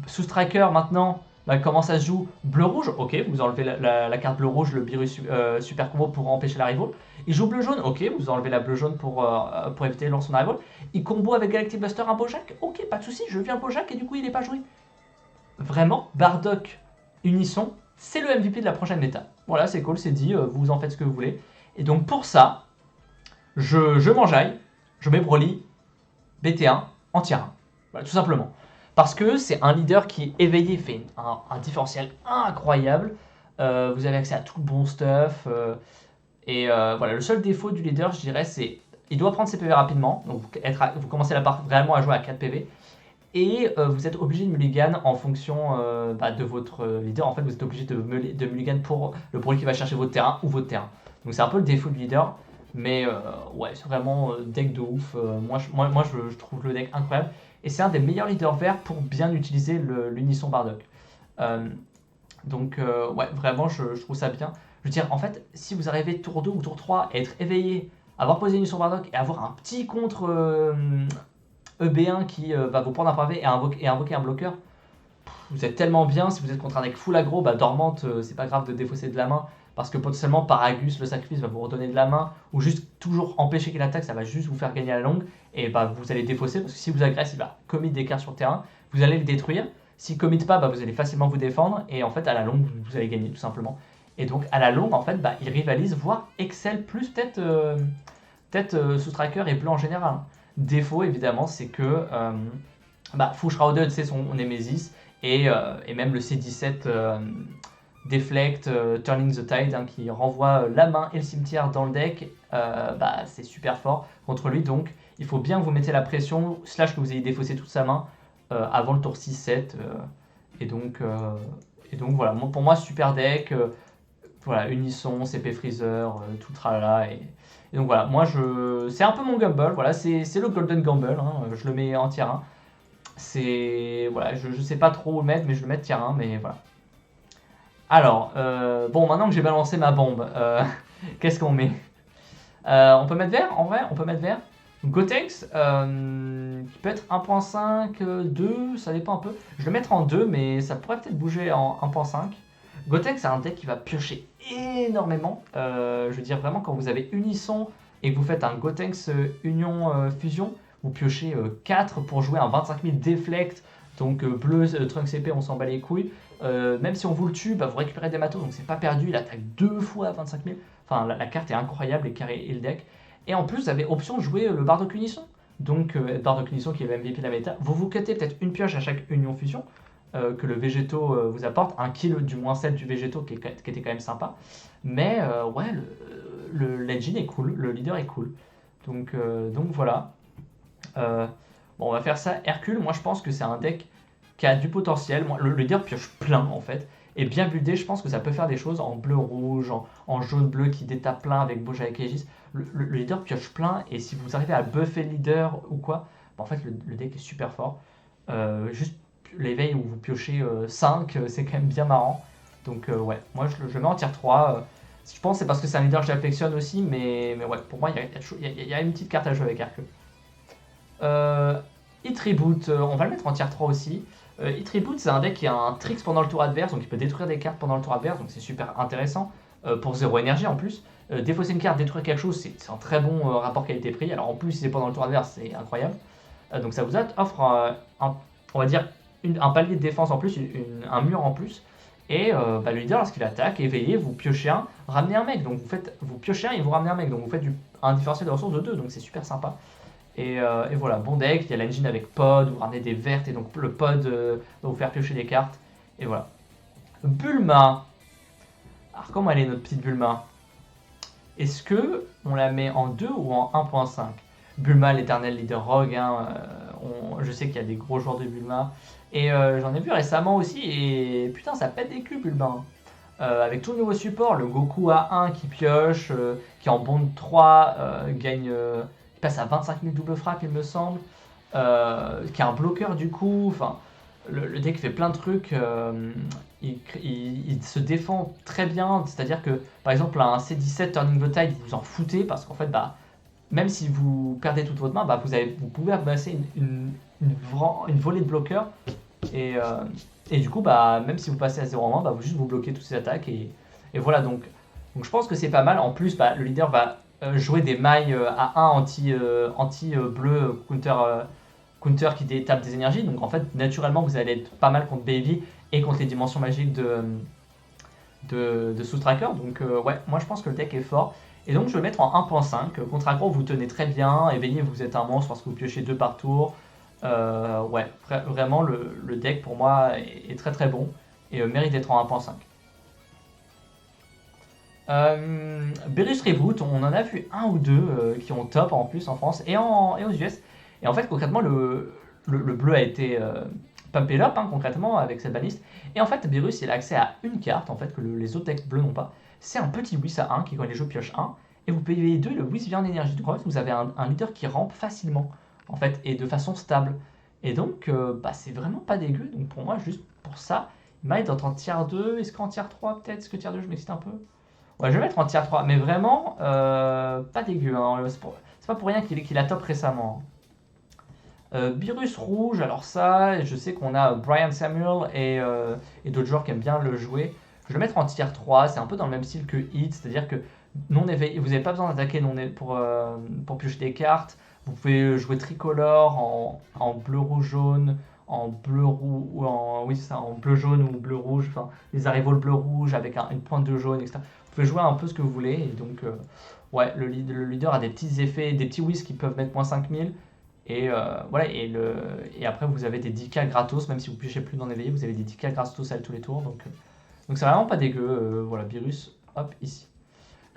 Sous Striker, maintenant, bah, comment ça se joue? Bleu-rouge, ok, vous enlevez la carte bleu-rouge, le virus super combo pour empêcher la reroll. Il joue bleu-jaune, ok, vous enlevez la bleu-jaune pour éviter le lancement de la reroll. Il combo avec Galactic Buster un Bojack, ok, pas de soucis, je viens le Bojack et du coup il n'est pas joué. Vraiment, Bardock Unisson, c'est le MVP de la prochaine méta. Voilà, c'est cool, c'est dit, vous en faites ce que vous voulez. Et donc pour ça, je m'enjaille, je mets Broly BT1 en tier 1. Voilà, tout simplement. Parce que c'est un leader qui est éveillé, fait un différentiel incroyable. Vous avez accès à tout le bon stuff. Voilà, le seul défaut du leader, je dirais, c'est il doit prendre ses PV rapidement. Donc vous commencez la part réellement à jouer à 4 PV. Et vous êtes obligé de mulligan en fonction de votre leader. En fait, vous êtes obligé de mulligan pour le Broly qui va chercher votre terrain ou votre terrain. Donc c'est un peu le défaut du leader. Mais ouais, c'est vraiment deck de ouf. Moi je trouve le deck incroyable. Et c'est un des meilleurs leaders verts pour bien utiliser l'unisson Bardock. Ouais, vraiment, je trouve ça bien. Je veux dire, en fait, si vous arrivez tour 2 ou tour 3 et être éveillé, avoir posé l'unisson Bardock et avoir un petit contre EB1 qui va vous prendre un pavé et invoquer un bloqueur, vous êtes tellement bien. Si vous êtes contre un deck full aggro, bah, Dormante, c'est pas grave de défausser de la main. Parce que potentiellement Paragus, le sacrifice va vous redonner de la main, ou juste toujours empêcher qu'il attaque, ça va juste vous faire gagner à la longue, et bah vous allez défausser, parce que si vous agressez, il va commit des cartes sur le terrain, vous allez le détruire. S'il commit pas, bah vous allez facilement vous défendre, et en fait à la longue, vous allez gagner tout simplement. Et donc à la longue, en fait, bah, il rivalise, voire excelle plus peut-être sous Striker et bleu en général. Défaut évidemment, c'est que Full Shrouded c'est son Nemesis, et même le C17 Deflect, Turning the Tide, hein, qui renvoie la main et le cimetière dans le deck, c'est super fort contre lui. Donc il faut bien que vous mettez la pression, slash que vous ayez défaussé toute sa main avant le tour 6-7. Et donc voilà, pour moi super deck, voilà, Unisson, CP Freezer, tout tralala. Et donc voilà, moi c'est un peu mon gamble, voilà, c'est le Golden Gamble, hein, je le mets en tier 1. Voilà, je sais pas trop où le mettre, mais je le mets tier 1, mais voilà. Alors, bon, maintenant que j'ai balancé ma bombe, qu'est-ce qu'on met? On peut mettre vert, en vrai, on peut mettre vert. Gotenks, qui peut être 1.5, 2, ça dépend un peu. Je vais le mettre en 2, mais ça pourrait peut-être bouger en 1.5. Gotenks, c'est un deck qui va piocher énormément. Je veux dire, vraiment, quand vous avez Unisson et que vous faites un Gotenks Union Fusion, vous piochez 4 pour jouer un 25 000 Deflect. Donc bleu, Trunk CP, on s'en bat les couilles. Même si on vous le tue, bah, vous récupérez des matos, donc c'est pas perdu. Il attaque 2 fois à 25 000. Enfin, la carte est incroyable et carré et le deck. Et en plus, vous avez option de jouer le Bardock Unisson. Donc, Bardock Unisson qui est le MVP de la méta. Vous cuttez peut-être une pioche à chaque Union Fusion. que le végétaux vous apporte, un kill du -7 du végétaux qui était quand même sympa. Mais ouais, l'engine est cool, le leader est cool. Donc voilà. Euh, bon, on va faire ça. Hercule, moi je pense que c'est un deck qui a du potentiel. Moi, le leader pioche plein en fait. Et bien buildé, je pense que ça peut faire des choses en bleu-rouge, en jaune-bleu qui détape plein avec Boja avec Aegis. Le leader pioche plein et si vous arrivez à buffer le leader ou quoi, bah, en fait le deck est super fort. Juste l'éveil où vous piochez 5, c'est quand même bien marrant. Donc ouais, moi je le mets en tier 3. Je pense que c'est parce que c'est un leader que j'affectionne aussi, mais ouais, pour moi il y a une petite carte à jouer avec Hercule. Hit Reboot, on va le mettre en tier 3 aussi. Hit Reboot, c'est un deck qui a un tricks pendant le tour adverse, donc il peut détruire des cartes pendant le tour adverse, donc c'est super intéressant. Pour 0 énergie en plus. Défausser une carte, détruire quelque chose, c'est un très bon rapport qualité-prix. Alors en plus, si c'est pendant le tour adverse, c'est incroyable. Donc ça vous offre on va dire un palier de défense en plus, un mur en plus. Et le leader, lorsqu'il attaque, éveillé, vous piochez un, ramenez un mec. Donc vous piochez un et vous ramenez un mec. Donc vous faites un différentiel de ressources de 2, donc c'est super sympa. Et voilà, bon deck, il y a l'engine avec pod, vous ramenez des vertes et donc le pod va vous faire piocher des cartes. Et voilà. Bulma. Alors comment elle est notre petite Bulma? Est-ce que on la met en 2 ou en 1.5? Bulma, l'éternel leader rogue, hein, je sais qu'il y a des gros joueurs de Bulma. Et j'en ai vu récemment aussi, et putain, ça pète des culs Bulma. Avec tout le nouveau support, le Goku A1 qui pioche, qui en bond 3, gagne, qui passe à 25 000 double frappe, il me semble, qui a un bloqueur du coup, enfin, le deck fait plein de trucs, il se défend très bien, c'est-à-dire que par exemple un C17 Turning the Tide, vous en foutez parce qu'en fait, bah, même si vous perdez toute votre main, bah, vous pouvez amasser une volée de bloqueurs et du coup, bah, même si vous passez à 0 en main, bah, vous bloquez toutes ces attaques et voilà donc je pense que c'est pas mal. En plus, bah, le leader va jouer des mailles à 1 anti bleu counter qui tape des énergies. Donc en fait, naturellement, vous allez être pas mal contre Baby et contre les dimensions magiques de Sous-Tracker. Donc ouais, moi je pense que le deck est fort. Et donc je vais le mettre en 1.5. Contre aggro, vous tenez très bien. Éveillé, vous êtes un monstre parce que vous piochez 2 par tour. Ouais, vraiment, le deck pour moi est très très bon et mérite d'être en 1.5. Berus Reboot, on en a vu un ou deux qui ont top en plus en France et aux US. Et en fait, concrètement, le bleu a été pumpé up concrètement avec cette baliste. Et en fait, Berus, il a accès à une carte en fait que les autres decks bleus n'ont pas. C'est un petit Whis à 1 qui, quand les jeux pioche 1. Et vous payez 2, le Whis vient en énergie. Donc en fait, vous avez un leader qui rampe facilement en fait et de façon stable. Et donc, bah, c'est vraiment pas dégueu. Donc pour moi, juste pour ça, il m'a d'être en tier 2. Est-ce qu'en tier 3 peut-être? Est-ce que tier 2 je m'excite un peu? Ouais, je vais mettre en tier 3, mais vraiment pas dégueu. Hein. C'est pas pour rien qu'il a top récemment. Beerus rouge, alors ça, je sais qu'on a Brian Samuel et d'autres joueurs qui aiment bien le jouer. Je vais le mettre en tier 3, c'est un peu dans le même style que Hit, c'est-à-dire que non éveillé, vous n'avez pas besoin d'attaquer pour piocher des cartes. Vous pouvez jouer tricolore en bleu, rouge, jaune, en bleu, ou oui, c'est ça, en bleu, jaune ou bleu, rouge, enfin, les arrivals bleu, rouge avec une pointe de jaune, etc. Vous pouvez jouer un peu ce que vous voulez, et donc, ouais, le leader a des petits effets, des petits whis qui peuvent mettre moins 5000. Et voilà, et après vous avez des 10k gratos, même si vous piochez plus dans éveillé, vous avez des 10k gratos à tous les tours. Donc c'est vraiment pas dégueu. Voilà, Beerus, hop, ici.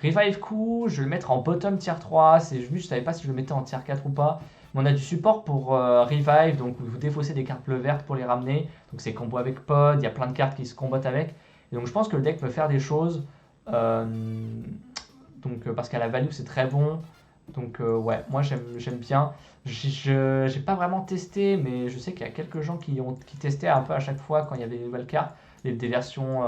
Revive coup, je vais le mettre en bottom tier 3. C'est juste, je savais pas si je le mettais en tier 4 ou pas. Mais on a du support pour Revive, donc vous défaussez des cartes bleues vertes pour les ramener. Donc c'est combo avec Pod, il y a plein de cartes qui se combattent avec. Et donc je pense que le deck peut faire des choses. Parce qu'à la value c'est très bon. Donc ouais, moi j'aime bien. J'ai pas vraiment testé, mais je sais qu'il y a quelques gens qui testaient un peu à chaque fois quand il y avait des nouvelles cartes, des versions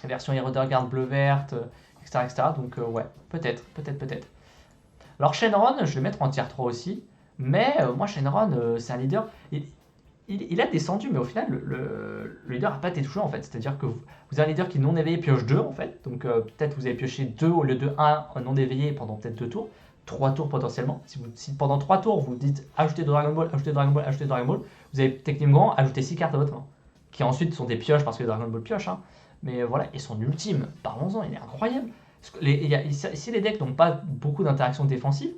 Hero Guard bleu-verte, etc., etc. Donc ouais, peut-être. Alors Shenron, je vais le mettre en tier 3 aussi, mais moi Shenron, c'est un leader, il a descendu, mais au final le leader n'a pas été touché en fait, c'est-à-dire que vous avez un leader qui non éveillé pioche 2 en fait, donc peut-être vous avez pioché 2 au lieu de 1 non éveillé pendant peut-être 2 tours, 3 tours potentiellement. Si pendant 3 tours vous dites ajoutez Dragon Ball, ajoutez Dragon Ball, ajoutez Dragon Ball, vous avez techniquement ajouté 6 cartes à votre main, qui ensuite sont des pioches parce que Dragon Ball pioche, hein. Mais voilà, et son ultime, parlons-en, il est incroyable. Si les decks n'ont pas beaucoup d'interactions défensives,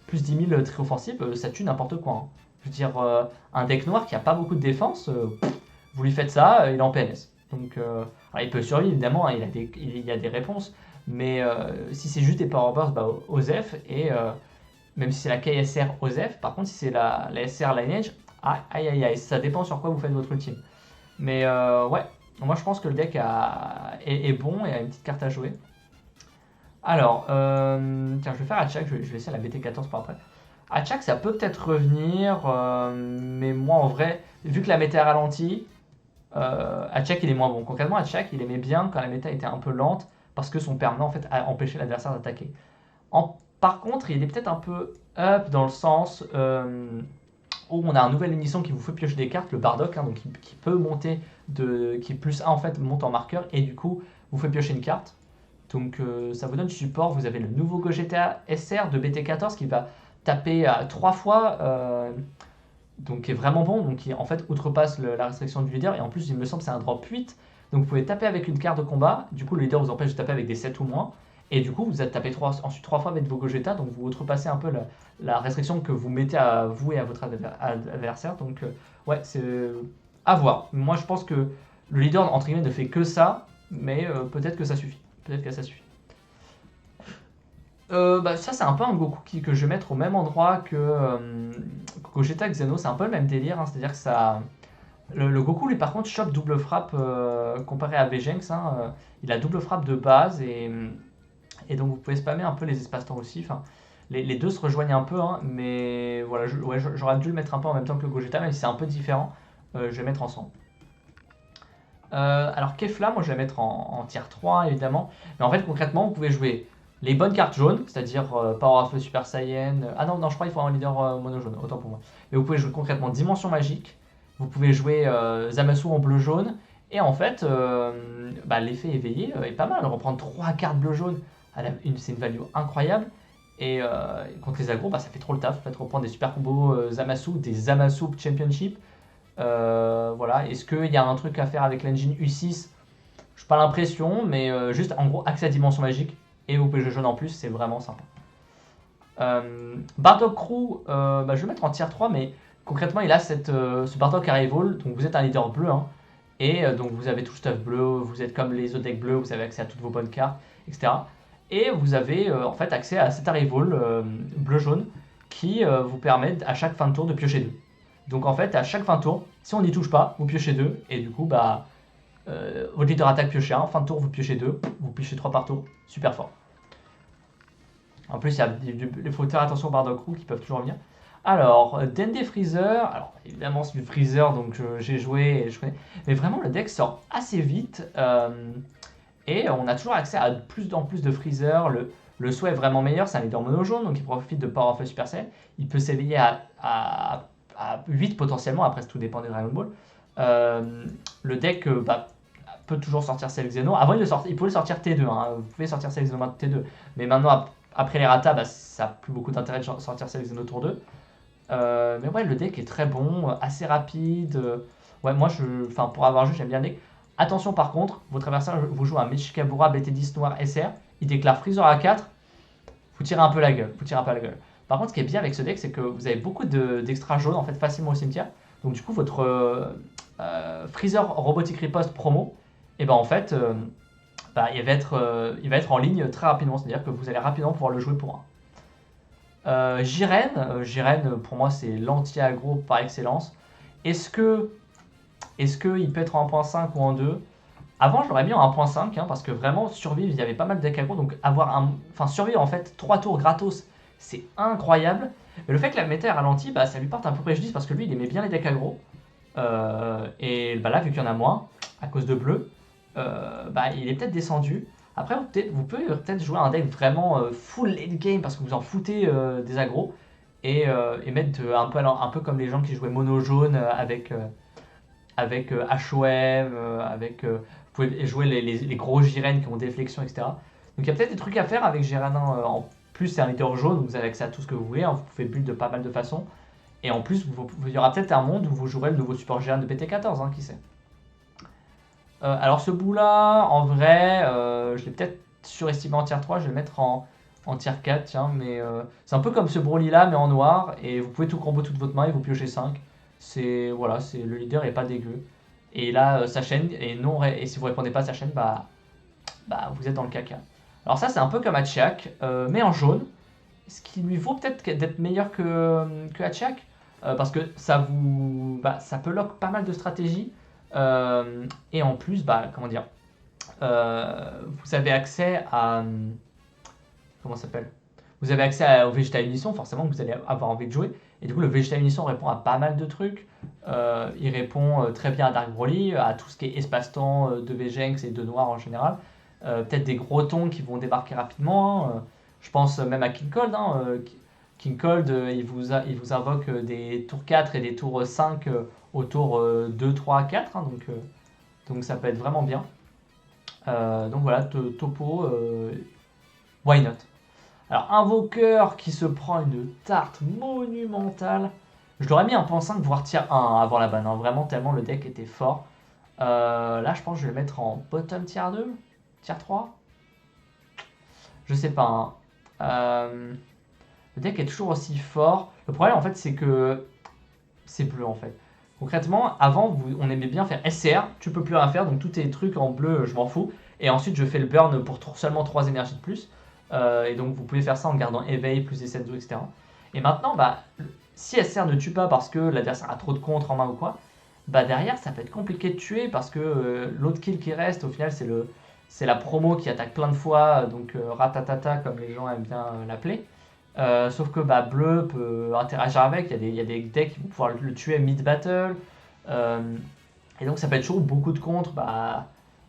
plus 10 000 très offensives, ça tue n'importe quoi. Hein. Je veux dire, un deck noir qui a pas beaucoup de défense, vous lui faites ça, il est en PNS. Donc alors il peut survivre évidemment, hein, il y a des réponses, mais si c'est juste des power bursts, bah, OZEF, et même si c'est la KSR OZEF, par contre si c'est la SR Lineage, aïe aïe aïe, ça dépend sur quoi vous faites votre ultime. Mais ouais, moi je pense que le deck est bon et a une petite carte à jouer. Alors, tiens, je vais faire Hatchak, je vais laisser la BT14 pour après. Hatchak, ça peut peut-être revenir, mais moi en vrai, vu que la méta est ralentie, Hatchak il est moins bon. Concrètement, Hatchak il aimait bien quand la méta était un peu lente, parce que son permanent en fait a empêché l'adversaire d'attaquer. Par contre, il est peut-être un peu up dans le sens où on a un nouvel unisson qui vous fait piocher des cartes, le Bardock, hein, donc qui peut monter, qui est plus 1 en fait, monte en marqueur, et du coup vous fait piocher une carte. Donc ça vous donne du support. Vous avez le nouveau Gogeta SR de BT14 qui va taper 3 fois, donc qui est vraiment bon, donc qui en fait outrepasse la restriction du leader, et en plus il me semble que c'est un drop 8, donc vous pouvez taper avec une carte de combat, du coup le leader vous empêche de taper avec des 7 ou moins, et du coup vous êtes tapé ensuite 3 fois avec vos Gogeta, donc vous outrepassez un peu la restriction que vous mettez à vous et à votre adversaire, donc ouais, c'est à voir. Moi je pense que le leader entre guillemets ne fait que ça, mais peut-être que ça suffit. Peut-être que ça suffit. Bah, ça, c'est un peu un Goku que je vais mettre au même endroit que Gogeta Xeno. C'est un peu le même délire. Hein, c'est-à-dire que ça. Le Goku, lui, par contre, chope double frappe comparé à Vejenx. Hein, il a double frappe de base et donc vous pouvez spammer un peu les espaces-temps aussi. Enfin, les deux se rejoignent un peu, hein, mais voilà, j'aurais dû le mettre un peu en même temps que le Gogeta, même si c'est un peu différent. Je vais mettre ensemble. Alors Kefla, moi je vais la mettre en tier 3 évidemment. Mais en fait concrètement vous pouvez jouer les bonnes cartes jaunes, c'est-à-dire Power of Super Saiyan. Ah non, je crois qu'il faut un leader mono jaune, autant pour moi. Mais vous pouvez jouer concrètement Dimension Magique, vous pouvez jouer Zamasu en bleu jaune. Et en fait, bah, l'effet éveillé est pas mal. Reprendre 3 cartes bleu jaune, c'est une value incroyable. Et contre les agros, bah, ça fait trop le taf. En fait, reprendre des super combos Zamasu, des Zamasu Championship. Voilà. Est-ce qu'il y a un truc à faire avec l'engine U6? Je n'ai pas l'impression, mais juste en gros accès à dimension magique et au PG jaune en plus, c'est vraiment sympa. Bardock Crew, bah, je vais le mettre en tier 3, mais concrètement il a ce Bardock Arrival, donc vous êtes un leader bleu, hein, et donc vous avez tout le stuff bleu, vous êtes comme les autres decks bleus, vous avez accès à toutes vos bonnes cartes, etc. Et vous avez en fait accès à cet Arrival bleu-jaune qui vous permet à chaque fin de tour de piocher 2. Donc en fait, à chaque fin de tour, si on n'y touche pas, vous piochez 2, et du coup, bah, votre leader attaque piochez 1, fin de tour, vous piochez 2, vous piochez 3 par tour, super fort. En plus, il faut faire attention aux Bardock Crew qui peuvent toujours revenir. Alors, Dende Freezer, alors évidemment c'est du Freezer, donc j'ai joué et je connais, mais vraiment le deck sort assez vite, et on a toujours accès à plus en plus de Freezer. Le souhait est vraiment meilleur, c'est un leader mono jaune, donc il profite de Power of Super Saiyan, il peut s'éveiller à 8 potentiellement, après tout dépend des Dragon Ball. Le deck bah, peut toujours sortir Cell Xeno. Avant il pouvait sortir T2, hein. Vous pouvez sortir Cell Xeno T2, mais maintenant après les ratas, bah, ça n'a plus beaucoup d'intérêt de sortir Cell Xeno Tour 2. Mais ouais, le deck est très bon, assez rapide. Ouais, moi, pour avoir joué, j'aime bien le deck. Attention par contre, votre adversaire vous joue un Mechikabura BT10 noir SR, il déclare Freezer à 4, vous tirez un peu la gueule. Par contre, ce qui est bien avec ce deck, c'est que vous avez beaucoup d'extra jaunes en fait facilement au cimetière. Donc du coup, votre Freezer Robotic Riposte promo, et ben en fait, bah, il va être en ligne très rapidement. C'est-à-dire que vous allez rapidement pouvoir le jouer pour un. Jiren, pour moi, c'est l'anti-aggro par excellence. Est-ce qu'il peut être en 1.5 ou en 2? Avant, je l'aurais mis en 1.5, hein, parce que vraiment, survivre, il y avait pas mal de decks aggro. Donc survivre en fait 3 tours gratos, c'est incroyable. Mais le fait que la méta est ralentie, bah, ça lui porte un peu préjudice parce que lui, il aimait bien les decks aggro. Et bah, là, vu qu'il y en a moins, à cause de bleu, bah, il est peut-être descendu. Après, vous pouvez peut-être jouer un deck vraiment full late game parce que vous en foutez des aggros et mettre un peu comme les gens qui jouaient mono jaune avec HOM, vous pouvez jouer les gros Jiren qui ont déflexion, etc. Donc il y a peut-être des trucs à faire avec Jiren. En plus, c'est un leader jaune, donc vous avez accès à tout ce que vous voulez. Hein, vous pouvez build de pas mal de façons. Et en plus, il y aura peut-être un monde où vous jouerez le nouveau support Jiren de PT14, hein, qui sait. Alors ce bout-là, en vrai, je l'ai peut-être surestimé en tier 3, je vais le mettre en tier 4, tiens, mais c'est un peu comme ce Broly-là, mais en noir, et vous pouvez tout combo toute votre main et vous piochez 5. Voilà, le leader est pas dégueu. Et là, sa chaîne, et si vous répondez pas à sa chaîne, bah vous êtes dans le caca. Alors ça, c'est un peu comme Hachiak, mais en jaune, ce qui lui vaut peut-être d'être meilleur que Hachiak, parce que ça peut lock pas mal de stratégies, et en plus, comment dire, vous avez accès à, comment ça s'appelle, vous avez accès au Vegeta Unisson, forcément que vous allez avoir envie de jouer. Et du coup, le Vegeta Unisson répond à pas mal de trucs. Il répond très bien à Dark Broly, à tout ce qui est espace-temps de Vegenx et de Noir en général. Peut-être des gros tons qui vont débarquer rapidement, hein. Je pense même à King Cold, hein. King Cold, il vous invoque des tours 4 et des tours 5 au tour 2, 3, 4. Hein, donc ça peut être vraiment bien. Donc voilà, topo, why not? Alors, Invoqueur qui se prend une tarte monumentale. Je l'aurais mis un point 5 voire tier 1 avant la banne, hein, vraiment tellement le deck était fort. Là, je pense que je vais le mettre en bottom tier 2, tier 3. Je sais pas, hein. Le deck est toujours aussi fort. Le problème, en fait, c'est que c'est bleu, en fait. Concrètement, avant, on aimait bien faire SCR, tu peux plus rien faire, donc tous tes trucs en bleu, je m'en fous. Et ensuite, je fais le burn pour seulement 3 énergies de plus. Et donc, vous pouvez faire ça en gardant éveil, plus Essenzo, etc. Et maintenant, si SCR ne tue pas parce que l'adversaire a trop de contre en main ou quoi, derrière, ça peut être compliqué de tuer parce que l'autre kill qui reste, au final, c'est la promo qui attaque plein de fois, donc ratatata, comme les gens aiment bien l'appeler. Sauf que bleu peut interagir avec, il y a des decks qui vont pouvoir le tuer mid-battle. Et donc ça peut être chaud, beaucoup de contre,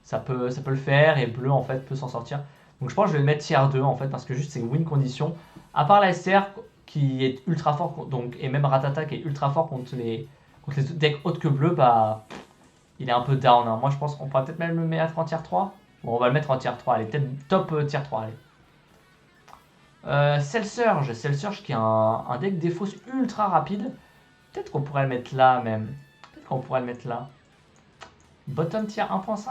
ça peut le faire et bleu en fait peut s'en sortir. Donc je pense que je vais le mettre tier 2 en fait parce que juste c'est win condition. À part la SR qui est ultra fort, donc, et même Ratata qui est ultra fort contre les decks autres que bleu, il est un peu down, hein. Moi je pense qu'on pourrait peut-être même le mettre en tier 3. Bon, on va le mettre en tier 3, allez, peut-être top tier 3, allez. Cell Surge qui est un deck défausse ultra rapide. Peut-être qu'on pourrait le mettre là même. Peut-être qu'on pourrait le mettre là. Bottom tier 1.5.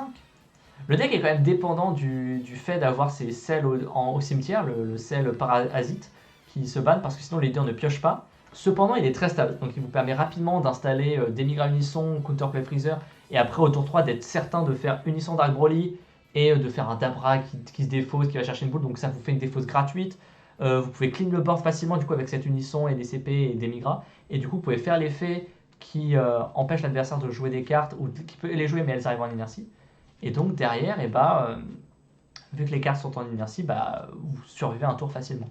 Le deck est quand même dépendant du fait d'avoir ces cells au cimetière, le cell parasite qui se banne parce que sinon les leader ne pioche pas. Cependant, il est très stable, donc il vous permet rapidement d'installer Demigra Unisson, Counterplay Freezer, et après au tour 3 d'être certain de faire Unisson Dark Broly et de faire un Dabra qui se défausse, qui va chercher une boule, donc ça vous fait une défausse gratuite. Vous pouvez clean le board facilement du coup avec cette Unisson et des CP et des Migra, et du coup vous pouvez faire l'effet qui empêche l'adversaire de jouer des cartes, ou qui peut les jouer mais elles arrivent en inertie. Et donc derrière, vu que les cartes sont en inertie, vous survivez un tour facilement.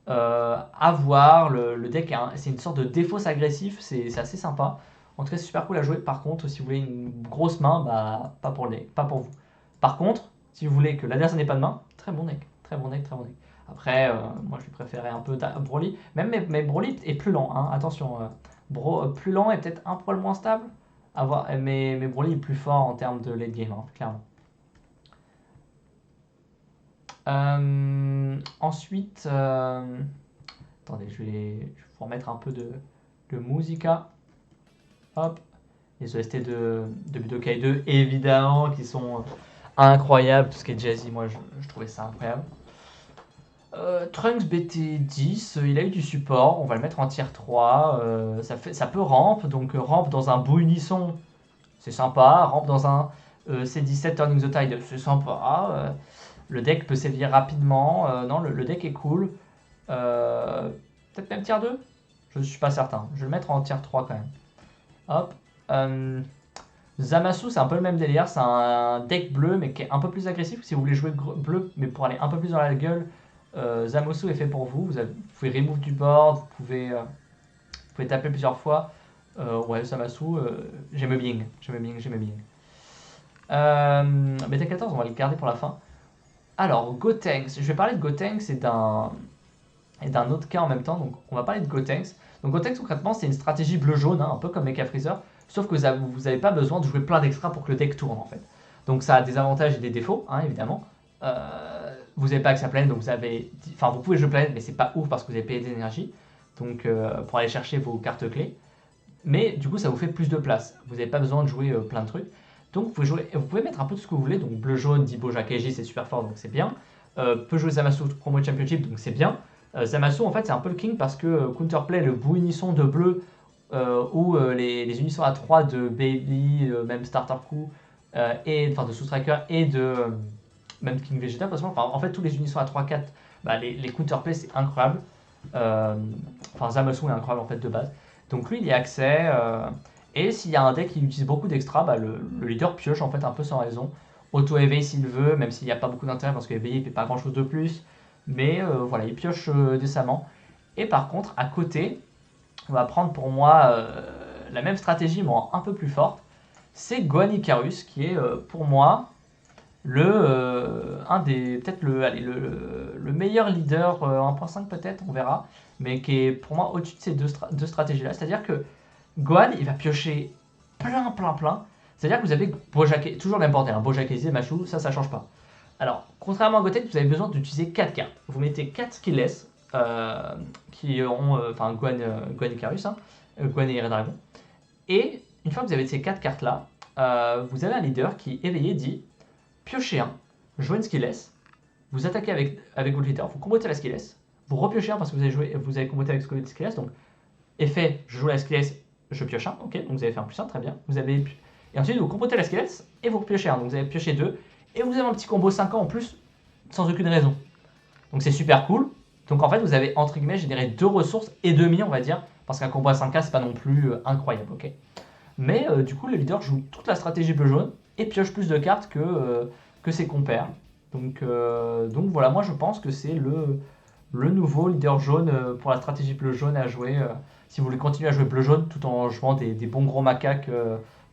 À voir, le deck c'est une sorte de défausse agressif, c'est assez sympa. En tout cas, c'est super cool à jouer. Par contre, si vous voulez une grosse main, pas pour vous. Par contre, si vous voulez que l'adversaire n'ait pas de main, très bon deck, très bon deck, très bon deck. Après, moi je lui préférais un peu Broly. Même mais Broly est plus lent, hein. Attention, plus lent et peut-être un poil moins stable. Mais Broly est plus fort en termes de late game, hein, clairement. Ensuite, attendez, je vais vous remettre un peu de musica. Hop, les OST de Budokai 2, évidemment, qui sont incroyables. Tout ce qui est jazzy, moi je trouvais ça incroyable. Trunks BT10, il a eu du support, on va le mettre en tier 3. Ça peut ramp, donc ramp dans un beau unisson, c'est sympa. Ramp dans un C17 Turning the Tide, c'est sympa. Le deck peut sévir rapidement. Non, le deck est cool. Peut-être même tier 2. Je ne suis pas certain. Je vais le mettre en tier 3 quand même. Hop. Zamasu, c'est un peu le même délire. C'est un deck bleu, mais qui est un peu plus agressif. Si vous voulez jouer bleu, mais pour aller un peu plus dans la gueule, Zamasu est fait pour vous. Vous pouvez remove du board, vous pouvez taper plusieurs fois. Ouais, Zamasu, j'aime bien. BT14, on va le garder pour la fin. Alors, Gotenks. Je vais parler de Gotenks et d'un autre cas en même temps. Donc, on va parler de Gotenks. Donc, Gotenks, concrètement, c'est une stratégie bleu-jaune, hein, un peu comme Mecha Freezer. Sauf que vous n'avez pas besoin de jouer plein d'extras pour que le deck tourne, en fait. Donc, ça a des avantages et des défauts, hein, évidemment. Vous n'avez pas accès à planète, donc vous pouvez jouer planète, mais c'est pas ouf parce que vous avez payé des énergies. Donc, pour aller chercher vos cartes clés. Mais du coup, ça vous fait plus de place. Vous n'avez pas besoin de jouer plein de trucs. Donc vous pouvez mettre un peu tout ce que vous voulez. Donc bleu, jaune, Dibo, Jakeji, c'est super fort, donc c'est bien. Peut jouer Zamasu Promo Championship, donc c'est bien. Zamasu, en fait, c'est un peu le king parce que Counterplay, le bout unisson de bleu, les unitions à 3 de Baby, même Starter Crew, enfin de Striker et de même King Vegeta, parce que, enfin, en fait, tous les unitions à 3-4, bah, les counterplay, c'est incroyable. Enfin, Zamasu est incroyable en fait de base. Donc lui, il y a accès. Et s'il y a un deck qui utilise beaucoup d'extra, bah, le leader pioche en fait un peu sans raison. Auto-éveil s'il veut, même s'il n'y a pas beaucoup d'intérêt parce qu'éveiller il fait pas grand chose de plus. Mais voilà, il pioche décemment. Et par contre, à côté, on va prendre pour moi la même stratégie, mais un peu plus forte. C'est Gohan Icarus, qui est pour moi un des, peut-être le meilleur leader 1.5 peut-être, on verra, mais qui est pour moi au-dessus de ces deux stratégies-là. C'est-à-dire que Gohan, il va piocher plein. C'est-à-dire que vous avez Bojack, toujours n'importe un Bojack, Machu, ça change pas. Alors, contrairement à Goten, vous avez besoin d'utiliser 4 cartes. Vous mettez 4 skillless, qui ont, enfin Gohan Icarus, hein, Gohan et Dragon. Et une fois que vous avez ces 4 cartes-là, vous avez un leader qui, éveillé, dit piochez un, jouez une skillless, vous attaquez avec votre leader, vous combotez la skillless, vous repiochez un parce que vous avez comboté avec skillless, donc effet, je joue la skillless, je pioche un, ok, donc vous avez fait un plus 1, très bien. Et ensuite vous combotez la skillless et vous repiochez un, donc vous avez pioché 2, et vous avez un petit combo 5 ans en plus, sans aucune raison. Donc c'est super cool. Donc en fait vous avez entre guillemets généré 2 ressources et demi on va dire, parce qu'un combo à 5K c'est pas non plus incroyable, ok. Mais du coup le leader joue toute la stratégie bleu jaune et pioche plus de cartes que ses compères. Donc voilà, moi je pense que c'est le nouveau leader jaune pour la stratégie bleu jaune à jouer si vous voulez continuer à jouer bleu jaune tout en jouant des bons gros macaques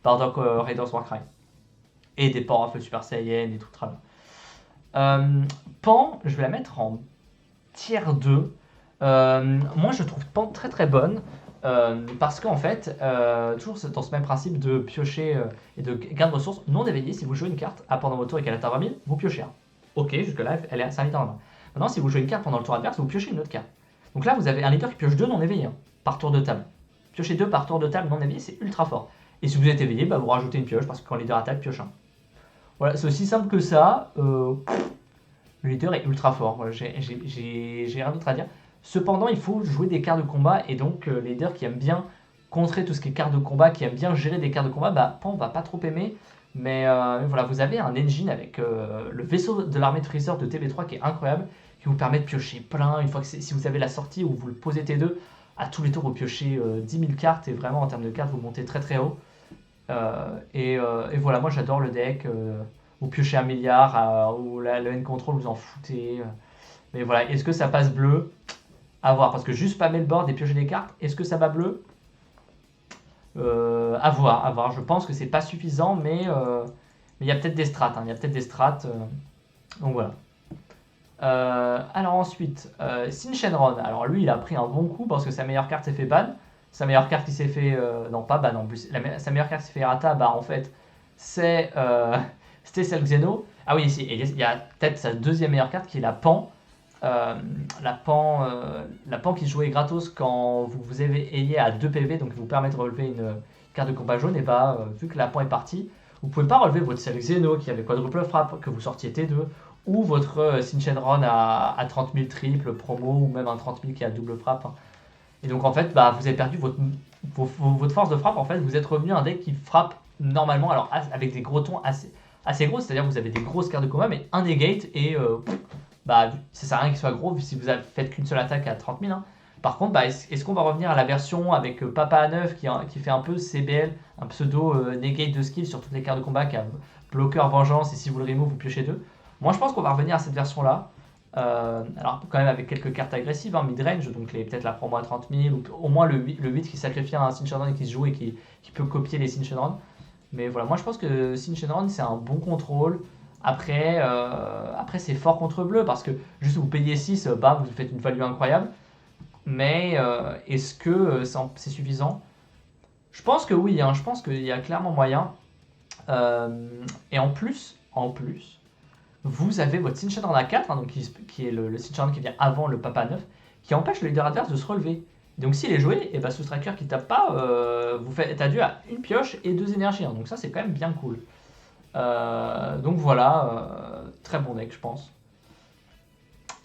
Bardock Raiders Warcry. Et des Powerful Super Saiyan, des trucs très bien. Pan, je vais la mettre en tier 2. Moi je trouve Pan très bonne. Parce qu'en fait, toujours dans ce même principe de piocher et de gain de ressources non éveillées, si vous jouez une carte pendant votre tour et qu'elle atteint 20 000, vous piochez un. Ok, jusque-là, elle est servie dans la main. Maintenant, si vous jouez une carte pendant le tour adverse, vous piochez une autre carte. Donc là, vous avez un leader qui pioche 2 non éveillés par tour de table. Piocher 2 par tour de table non éveillé, c'est ultra fort. Et si vous êtes éveillé, bah, vous rajoutez une pioche parce que quand le leader attaque, pioche un. Voilà, c'est aussi simple que ça. Le leader est ultra fort. Voilà, j'ai rien d'autre à dire. Cependant, il faut jouer des cartes de combat et donc les leaders qui aiment bien contrer tout ce qui est cartes de combat, qui aiment bien gérer des cartes de combat, bah Pan va pas trop aimer. Mais voilà, vous avez un engine avec le vaisseau de l'armée de Freezer de TB3 qui est incroyable, qui vous permet de piocher plein. Une fois que si vous avez la sortie où vous le posez T2, à tous les tours vous piochez 10 000 cartes et vraiment en termes de cartes vous montez très haut. Et voilà, moi j'adore le deck. Vous piochez 1 milliard, ou le N-Control vous en foutez. Mais voilà, est-ce que ça passe bleu? À voir, parce que juste spammer le board et piocher des cartes, est-ce que ça va bleu? À voir. Je pense que c'est pas suffisant, mais il y a peut-être des strats. Donc voilà. Alors ensuite, Sin Shenron. Alors lui, il a pris un bon coup parce que sa meilleure carte s'est fait ban. Sa meilleure carte qui s'est fait... non, pas ban en plus. Sa meilleure carte qui s'est fait errata, bah en fait, c'était celle Xeno. Ah oui, ici, il y a peut-être sa deuxième meilleure carte qui est la Pan. La Pan qui se jouait gratos quand vous ayez à 2 PV, donc vous permet de relever une carte de combat jaune. Et bah, vu que la Pan est partie, vous pouvez pas relever votre Cell Xeno qui avait quadruple frappe, que vous sortiez T2, ou votre Sin Shenron à 30 000 triple promo, ou même un 30 000 qui a double frappe. Et donc en fait, bah, vous avez perdu votre force de frappe. En fait, vous êtes revenu à un deck qui frappe normalement, alors avec des gros tons assez gros, c'est-à-dire que vous avez des grosses cartes de combat, mais un negate et bah, ça sert à rien qu'il soit gros si vous faites qu'une seule attaque à 30 000. Hein. Par contre, bah, est-ce qu'on va revenir à la version avec Papa A9 qui fait un peu CBL, un pseudo negate de skill sur toutes les cartes de combat qui a bloqueur vengeance et si vous le remove, vous piochez 2. Moi, je pense qu'on va revenir à cette version-là. Alors, quand même avec quelques cartes agressives, hein, mid-range, donc peut-être la promo à 30 000, ou au moins le 8 qui sacrifie un Sin Shenron et qui se joue et qui peut copier les Sin Shenron. Mais voilà, moi je pense que Sin Shenron c'est un bon contrôle. Après c'est fort contre bleu parce que juste vous payez 6, bah, vous faites une value incroyable. Mais est-ce que c'est suffisant? Je pense que oui, hein, je pense qu'il y a clairement moyen. Et en plus, vous avez votre Sin Shenron à 4, hein, donc qui est le Sin Shenron qui vient avant le Papa 9, qui empêche le leader adverse de se relever. Donc s'il est joué, et bah, ce striker qui tape pas, vous faites adieu à une pioche et 2 énergies. Hein, donc ça c'est quand même bien cool. Donc voilà, très bon deck je pense.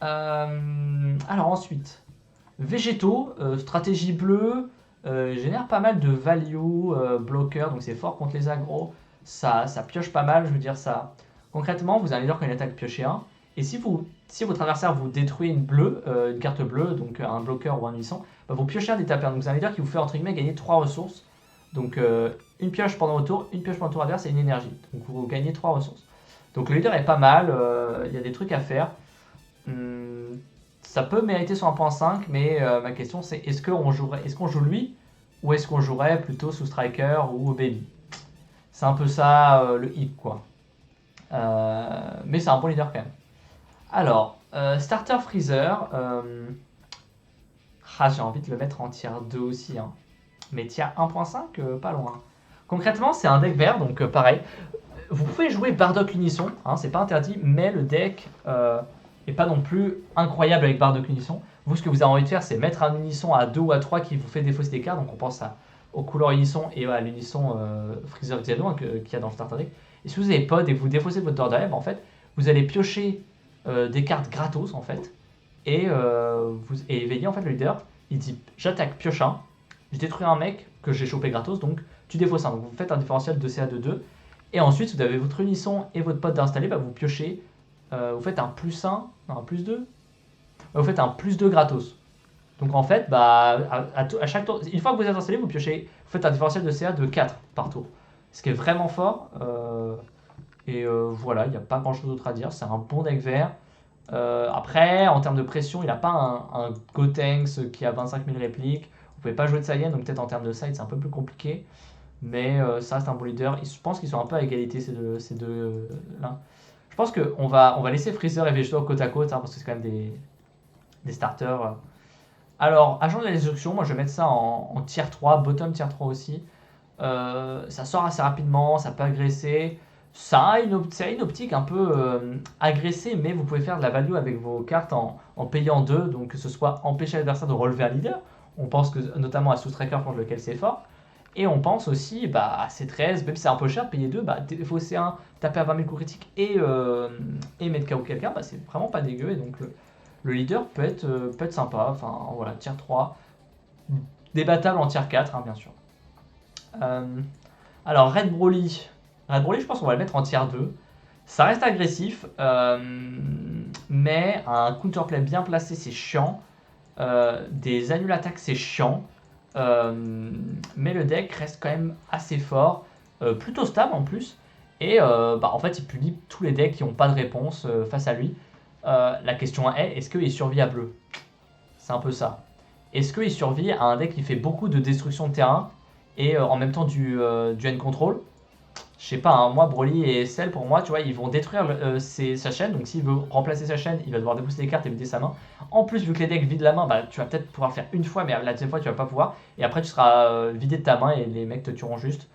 Alors ensuite, végétaux, stratégie bleue, génère pas mal de value, bloqueur, donc c'est fort contre les agros. Ça pioche pas mal, je veux dire ça. Concrètement, vous avez un leader quand il attaque piocher 1. Et si votre adversaire vous détruit une carte bleue, donc un bloqueur ou un unissant, bah, vous piochez un des tapeurs. Donc c'est un leader qui vous fait entre guillemets gagner 3 ressources. Donc une pioche pendant votre tour, une pioche pendant le tour adverse et une énergie. Donc vous gagnez 3 ressources. Donc le leader est pas mal, il y a des trucs à faire. Ça peut mériter son 1.5, mais ma question c'est est-ce qu'on joue lui ou est-ce qu'on jouerait plutôt sous Striker ou Baby? C'est un peu ça le hic quoi. Mais c'est un bon leader quand même. Alors, Starter Freezer, j'ai envie de le mettre en tier 2 aussi, hein. Mais tier 1.5, pas loin. Concrètement, c'est un deck vert, donc pareil. Vous pouvez jouer Bardock Unisson, hein, c'est pas interdit, mais le deck est pas non plus incroyable avec Bardock Unisson. Vous, ce que vous avez envie de faire, c'est mettre un Unisson à 2 ou à 3 qui vous fait défausser des cartes, donc on pense aux couleurs Unisson et à l'Unisson Freezer Xeno hein, qu'il y a dans le starter deck. Et si vous avez pod et que vous défaussez votre Dordaev, en fait, vous allez piocher des cartes gratos en fait, et éveiller en fait le leader. Il dit j'attaque pioche 1, je détruis un mec que j'ai chopé gratos, donc tu défausses un. Donc vous faites un différentiel de CA de 2. Et ensuite, vous avez votre unisson et votre pote d'installer, bah, vous piochez, vous faites un plus 1, non, un plus 2, vous faites un plus 2 gratos. Donc en fait, bah, à chaque tour, une fois que vous êtes installé, vous piochez, vous faites un différentiel de CA de 4 par tour. Ce qui est vraiment fort. Voilà, il n'y a pas grand chose d'autre à dire. C'est un bon deck vert. Après, en termes de pression, il n'a pas un Gotenks qui a 25 000 répliques. Vous pouvez pas jouer de Saiyan, donc peut-être en termes de side, c'est un peu plus compliqué. Mais ça reste un bon leader. Je pense qu'ils sont un peu à égalité ces deux là. Je pense qu'on va laisser Freezer et Vegito côte à côte, hein, parce que c'est quand même des starters. Alors, agent de la destruction, moi je vais mettre ça en tier 3, bottom tier 3 aussi. Ça sort assez rapidement, ça peut agresser. Ça a une optique un peu agressée, mais vous pouvez faire de la value avec vos cartes en payant 2, donc que ce soit empêcher l'adversaire de relever un leader. On pense que, notamment à Sous-Striker contre lequel c'est fort. Et on pense aussi à C13, même si c'est un peu cher, payer 2, défausser 1, taper à 20 000 coups critiques et mettre KO quelqu'un, c'est vraiment pas dégueu. Et donc le leader peut être sympa. Enfin voilà, tier 3, débattable en tier 4, hein, bien sûr. Alors Red Broly, je pense qu'on va le mettre en tier 2. Ça reste agressif, mais un counterplay bien placé, c'est chiant. Des annul attaques, c'est chiant. Mais le deck reste quand même assez fort, plutôt stable en plus. Et en fait, il punit tous les decks qui n'ont pas de réponse face à lui. La question est, est-ce qu'il survit à bleu? C'est un peu ça. Est-ce qu'il survit à un deck qui fait beaucoup de destruction de terrain et en même temps du end control? Je sais pas, hein, moi Broly et Cell pour moi, tu vois, ils vont détruire sa chaîne. Donc s'il veut remplacer sa chaîne, il va devoir dépousser des cartes et vider sa main. En plus, vu que les decks vident la main, tu vas peut-être pouvoir le faire une fois, mais la deuxième fois tu vas pas pouvoir. Et après tu seras vidé de ta main et les mecs te tueront juste.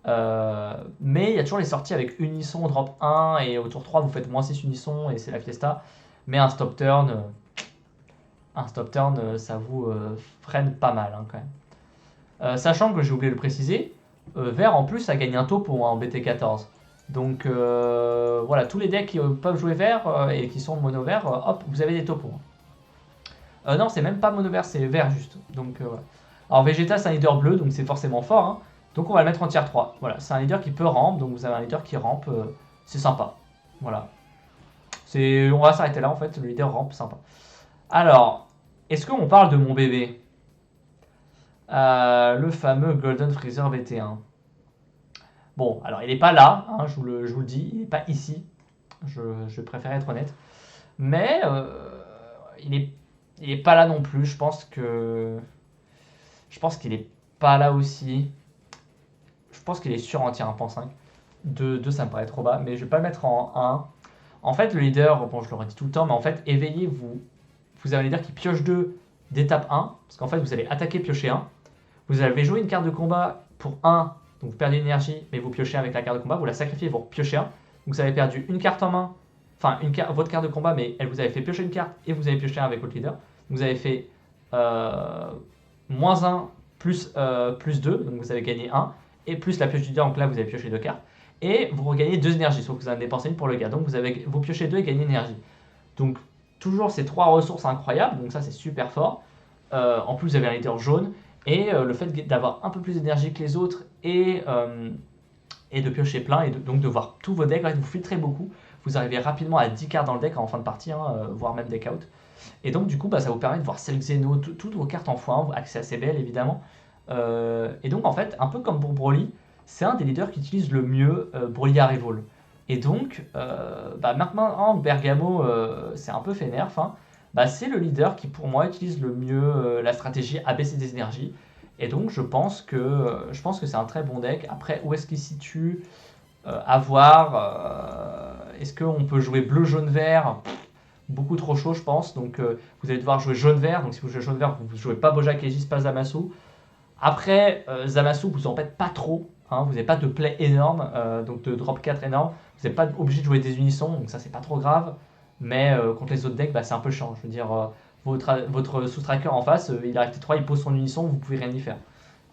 Mais il y a toujours les sorties avec Unisson drop 1 et au tour 3 vous faites moins 6 Unisson et c'est la fiesta. Mais un stop turn, ça vous freine pas mal hein, quand même. Sachant que j'ai oublié de le préciser, vert en plus a gagné un topo hein, en BT14. Donc voilà, tous les decks qui peuvent jouer vert et qui sont mono vert, hop, vous avez des topos. Non, c'est même pas mono vert, c'est vert juste. Donc voilà. Alors Vegeta c'est un leader bleu, donc c'est forcément fort. Hein. Donc on va le mettre en tier 3. Voilà, c'est un leader qui peut ramp, donc vous avez un leader qui ramp, c'est sympa. Voilà. On va s'arrêter là en fait, le leader ramp, sympa. Alors, est-ce qu'on parle de mon bébé? Le fameux Golden Freezer VT1. Bon, alors il n'est pas là, hein, je vous le dis, il n'est pas ici. Je préfère être honnête. Mais il est pas là non plus. Je pense qu'il est pas là aussi. Je pense qu'il est sûr en tier 1.5. 2, ça me paraît trop bas, mais je vais pas le mettre en 1. En fait, le leader, bon, je l'aurais dit tout le temps, mais en fait, éveillez, vous avez un leader qui pioche 2 d'étape 1, parce qu'en fait, vous allez attaquer, piocher 1. Vous avez joué une carte de combat pour 1, donc vous perdez une énergie, mais vous piochez avec la carte de combat, vous la sacrifiez pour piocher 1. Donc vous avez perdu une carte en main, enfin votre carte de combat, mais elle vous avait fait piocher une carte et vous avez pioché 1 avec votre leader. Vous avez fait moins 1 plus 2, donc vous avez gagné 1, et plus la pioche du leader, donc là vous avez pioché 2 cartes. Et vous regagnez 2 énergies, sauf que vous en avez dépensé une pour le gars. Donc vous piochez 2 et gagnez une énergie. Donc toujours ces 3 ressources incroyables, donc ça c'est super fort. En plus vous avez un leader jaune. Et le fait d'avoir un peu plus d'énergie que les autres et de piocher plein, et donc de voir tous vos decks, en fait, vous filtrez beaucoup. Vous arrivez rapidement à 10 cartes dans le deck en fin de partie, hein, voire même deck out. Et donc, du coup, ça vous permet de voir Cell Xeno, toutes vos cartes en x1, accès à CBL évidemment. Et donc, en fait, un peu comme pour Broly, c'est un des leaders qui utilise le mieux Broly à Revol. Et donc, maintenant, Bergamo, c'est un peu fait nerf, hein. C'est le leader qui, pour moi, utilise le mieux la stratégie abaisser des énergies. Et donc, je pense que c'est un très bon deck. Après, où est-ce qu'il se situe à voir. Est-ce qu'on peut jouer bleu, jaune, vert? Beaucoup trop chaud, je pense. Donc, vous allez devoir jouer jaune-vert. Donc, si vous jouez jaune-vert, vous ne jouez pas Bojack Aegis, pas Zamasu. Après, Zamasu, vous en faites pas trop. Hein, vous n'avez pas de play énorme, donc de drop 4 énorme. Vous n'êtes pas obligé de jouer des unissons, donc ça, c'est pas trop grave. Mais contre les autres decks, c'est un peu chiant. Je veux dire, votre sous-tracker en face, il a arrêté 3, il pose son unisson, vous pouvez rien y faire.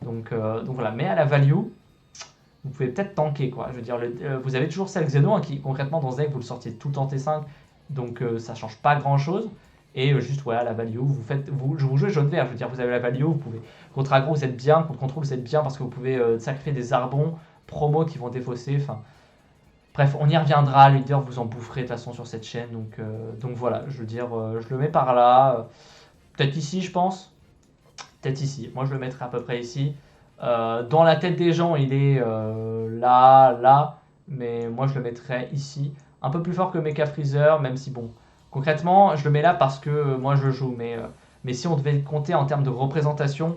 Donc voilà. Mais à la value, vous pouvez peut-être tanker, quoi. Je veux dire, vous avez toujours Cell Xeno, hein, qui concrètement dans ce deck, vous le sortiez tout le temps T5, donc ça change pas grand-chose. Et juste, voilà, la value, vous jouez jaune-vert, je veux dire, vous avez la value, vous pouvez. Contre aggro, vous êtes bien, contre contrôle, vous êtes bien, parce que vous pouvez sacrifier des arbons, promo qui vont défausser, enfin. Bref, on y reviendra, le leader, vous en boufferez de toute façon sur cette chaîne, donc voilà, je veux dire, je le mets par là, peut-être ici, je pense, peut-être ici, moi je le mettrai à peu près ici. Dans la tête des gens, il est là, mais moi je le mettrais ici. Un peu plus fort que Mecha Freezer, même si bon, concrètement, je le mets là parce que moi je joue, mais si on devait compter en termes de représentation,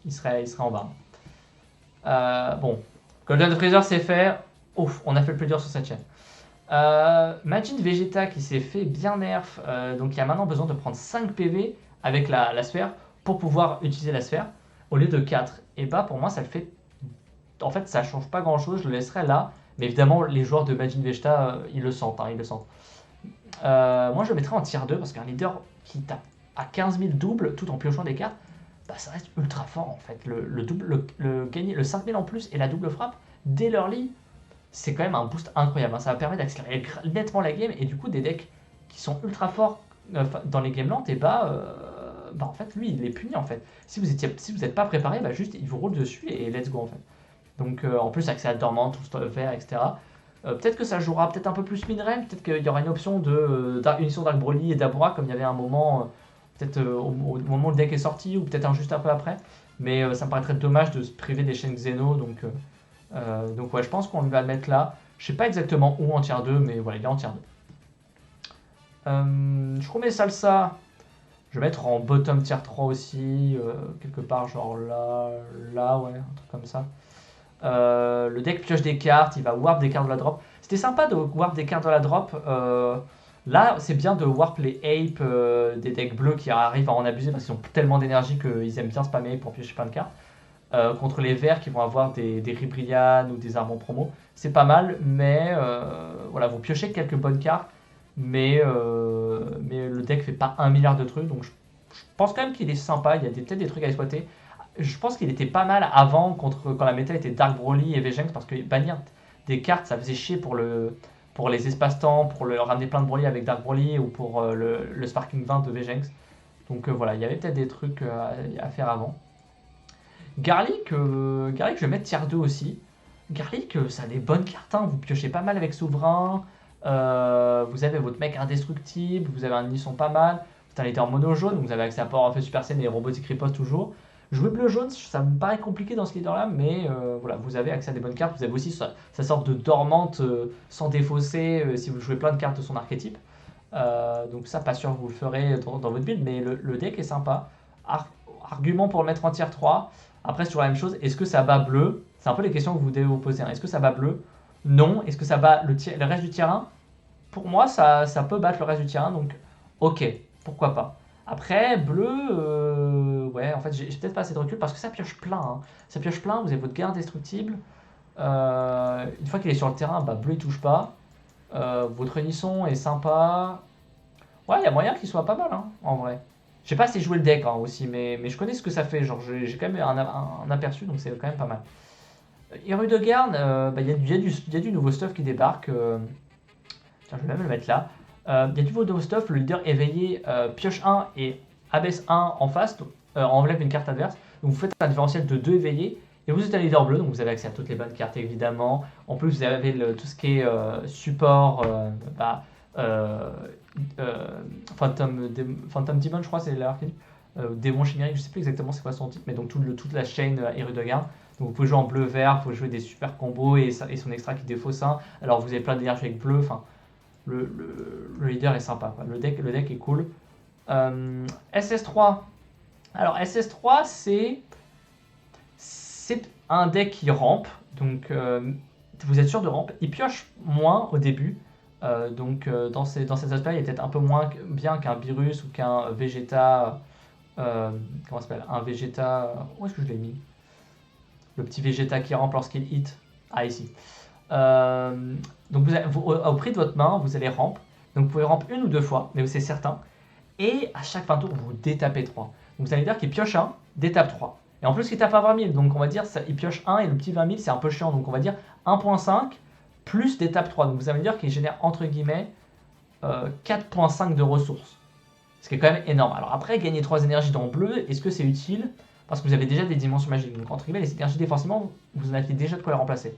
il serait en bas. Bon, Golden Freezer c'est fait. Ouf, on a fait le plus dur sur cette chaîne. Majin Vegeta qui s'est fait bien nerf, donc il y a maintenant besoin de prendre 5 PV avec la sphère pour pouvoir utiliser la sphère au lieu de 4. Et pour moi, ça le fait. En fait, ça change pas grand chose, je le laisserai là. Mais évidemment, les joueurs de Majin Vegeta, ils le sentent, hein, ils le sentent. Moi, je le mettrais en tier 2 parce qu'un leader qui tape à 15 000 double tout en piochant des cartes, ça reste ultra fort en fait. Gagner le 5 000 en plus et la double frappe dès l'early, c'est quand même un boost incroyable, hein. Ça va permettre d'accélérer nettement la game et du coup, des decks qui sont ultra forts dans les games lentes, et en fait, lui, il les punit en fait. Si vous n'êtes pas préparé, juste il vous roule dessus et let's go en fait. Donc en plus, accès à la dormante, tout le vert, etc. Peut-être que ça jouera peut-être un peu plus mineral, peut-être qu'il y aura une option d'unition Dark Broly et d'Abora, comme il y avait un moment, peut-être au moment où le deck est sorti, ou peut-être juste un peu après. Mais ça me paraîtrait dommage de se priver des chaînes Xeno, donc ouais, je pense qu'on va le mettre là. Je sais pas exactement où en tier 2, mais voilà, il est en tier 2. Je remets Salsa. Je vais mettre en bottom tier 3 aussi, quelque part genre là, ouais, un truc comme ça. Le deck pioche des cartes, il va warp des cartes de la drop. C'était sympa de warp des cartes de la drop. Là, c'est bien de warp les apes des decks bleus qui arrivent à en abuser parce qu'ils ont tellement d'énergie qu'ils aiment bien spammer pour piocher plein de cartes. Contre les verts qui vont avoir des Ribrian ou des arbres en promo. C'est pas mal, mais voilà, vous piochez quelques bonnes cartes, mais le deck fait pas 1 milliard de trucs, donc je pense quand même qu'il est sympa, il y a peut-être des trucs à exploiter. Je pense qu'il était pas mal avant, quand la méta était Dark Broly et Vejenx, parce que bannir des cartes, ça faisait chier pour les espaces-temps, pour ramener plein de Broly avec Dark Broly, ou pour le Sparking 20 de Vejenx. Donc voilà, il y avait peut-être des trucs à faire avant. Garlic, je vais mettre tier 2 aussi. Garlic, ça a des bonnes cartes, hein. Vous piochez pas mal avec Souverain. Vous avez votre mec indestructible, vous avez un unisson pas mal. Vous êtes un leader mono jaune, vous avez accès à Power of Super Saiyan et Robotic Riposte toujours. Jouer bleu jaune, ça me paraît compliqué dans ce leader là, mais voilà, vous avez accès à des bonnes cartes. Vous avez aussi sa sorte de dormante sans défausser si vous jouez plein de cartes de son archétype. Donc ça, pas sûr que vous le ferez dans votre build, mais le deck est sympa. Argument pour le mettre en tier 3. Après, c'est toujours la même chose. Est-ce que ça bat bleu? C'est un peu les questions que vous devez vous poser, hein. Est-ce que ça bat bleu? Non. Est-ce que ça bat le reste du tier 1? Pour moi, ça peut battre le reste du tier 1, donc ok, pourquoi pas. Après, bleu, ouais, en fait, j'ai peut-être pas assez de recul parce que ça pioche plein, hein. Ça pioche plein, vous avez votre guerre indestructible. Une fois qu'il est sur le terrain, bleu il touche pas. Votre unisson est sympa. Ouais, il y a moyen qu'il soit pas mal, hein, en vrai. Je sais pas si jouer le deck aussi, mais je connais ce que ça fait. Genre, j'ai quand même un aperçu, donc c'est quand même pas mal. Hirudegarn, il y a du nouveau stuff qui débarque. Tiens, je vais même le mettre là. Il y a du nouveau stuff. Le leader éveillé pioche 1 et abaisse 1 en face, enlève une carte adverse. Donc vous faites un différentiel de 2 éveillés, et vous êtes un leader bleu, donc vous avez accès à toutes les bonnes cartes évidemment. En plus, vous avez tout ce qui est support, euh, euh, Phantom Demon, je crois, c'est l'archétype. Démon chimérique, je sais plus exactement c'est quoi son titre, mais donc toute la chaîne Héros de garde. Donc vous pouvez jouer en bleu-vert, vous pouvez jouer des super combos et son extra qui défausse un. Alors vous avez plein d'énergie avec bleu, enfin, le leader est sympa, quoi. Le deck est cool. SS3. Alors SS3, c'est un deck qui rampe, donc vous êtes sûr de rampe. Il pioche moins au début, dans ces aspects, il est peut-être un peu moins bien qu'un Virus ou qu'un Vegeta. Comment ça s'appelle? Un Vegeta. Où est-ce que je l'ai mis? Le petit Vegeta qui rampe lorsqu'il hit. Ah, ici. Donc au prix de votre main, vous allez ramp. Donc vous pouvez ramp une ou deux fois, mais c'est certain. Et à chaque fin de tour, vous détapez 3. Donc vous allez dire qu'il pioche 1, détape 3. Et en plus, il tape à 20 000. Donc on va dire il pioche 1 et le petit 20 000, c'est un peu chiant. Donc on va dire 1.5 plus détape 3. Donc vous allez dire qu'il génère entre guillemets 4.5 de ressources. Ce qui est quand même énorme. Alors après, gagner 3 énergies dans bleu, est-ce que c'est utile? Parce que vous avez déjà des dimensions magiques. Donc entre guillemets, les énergies défensivement, vous en avez déjà de quoi les remplacer.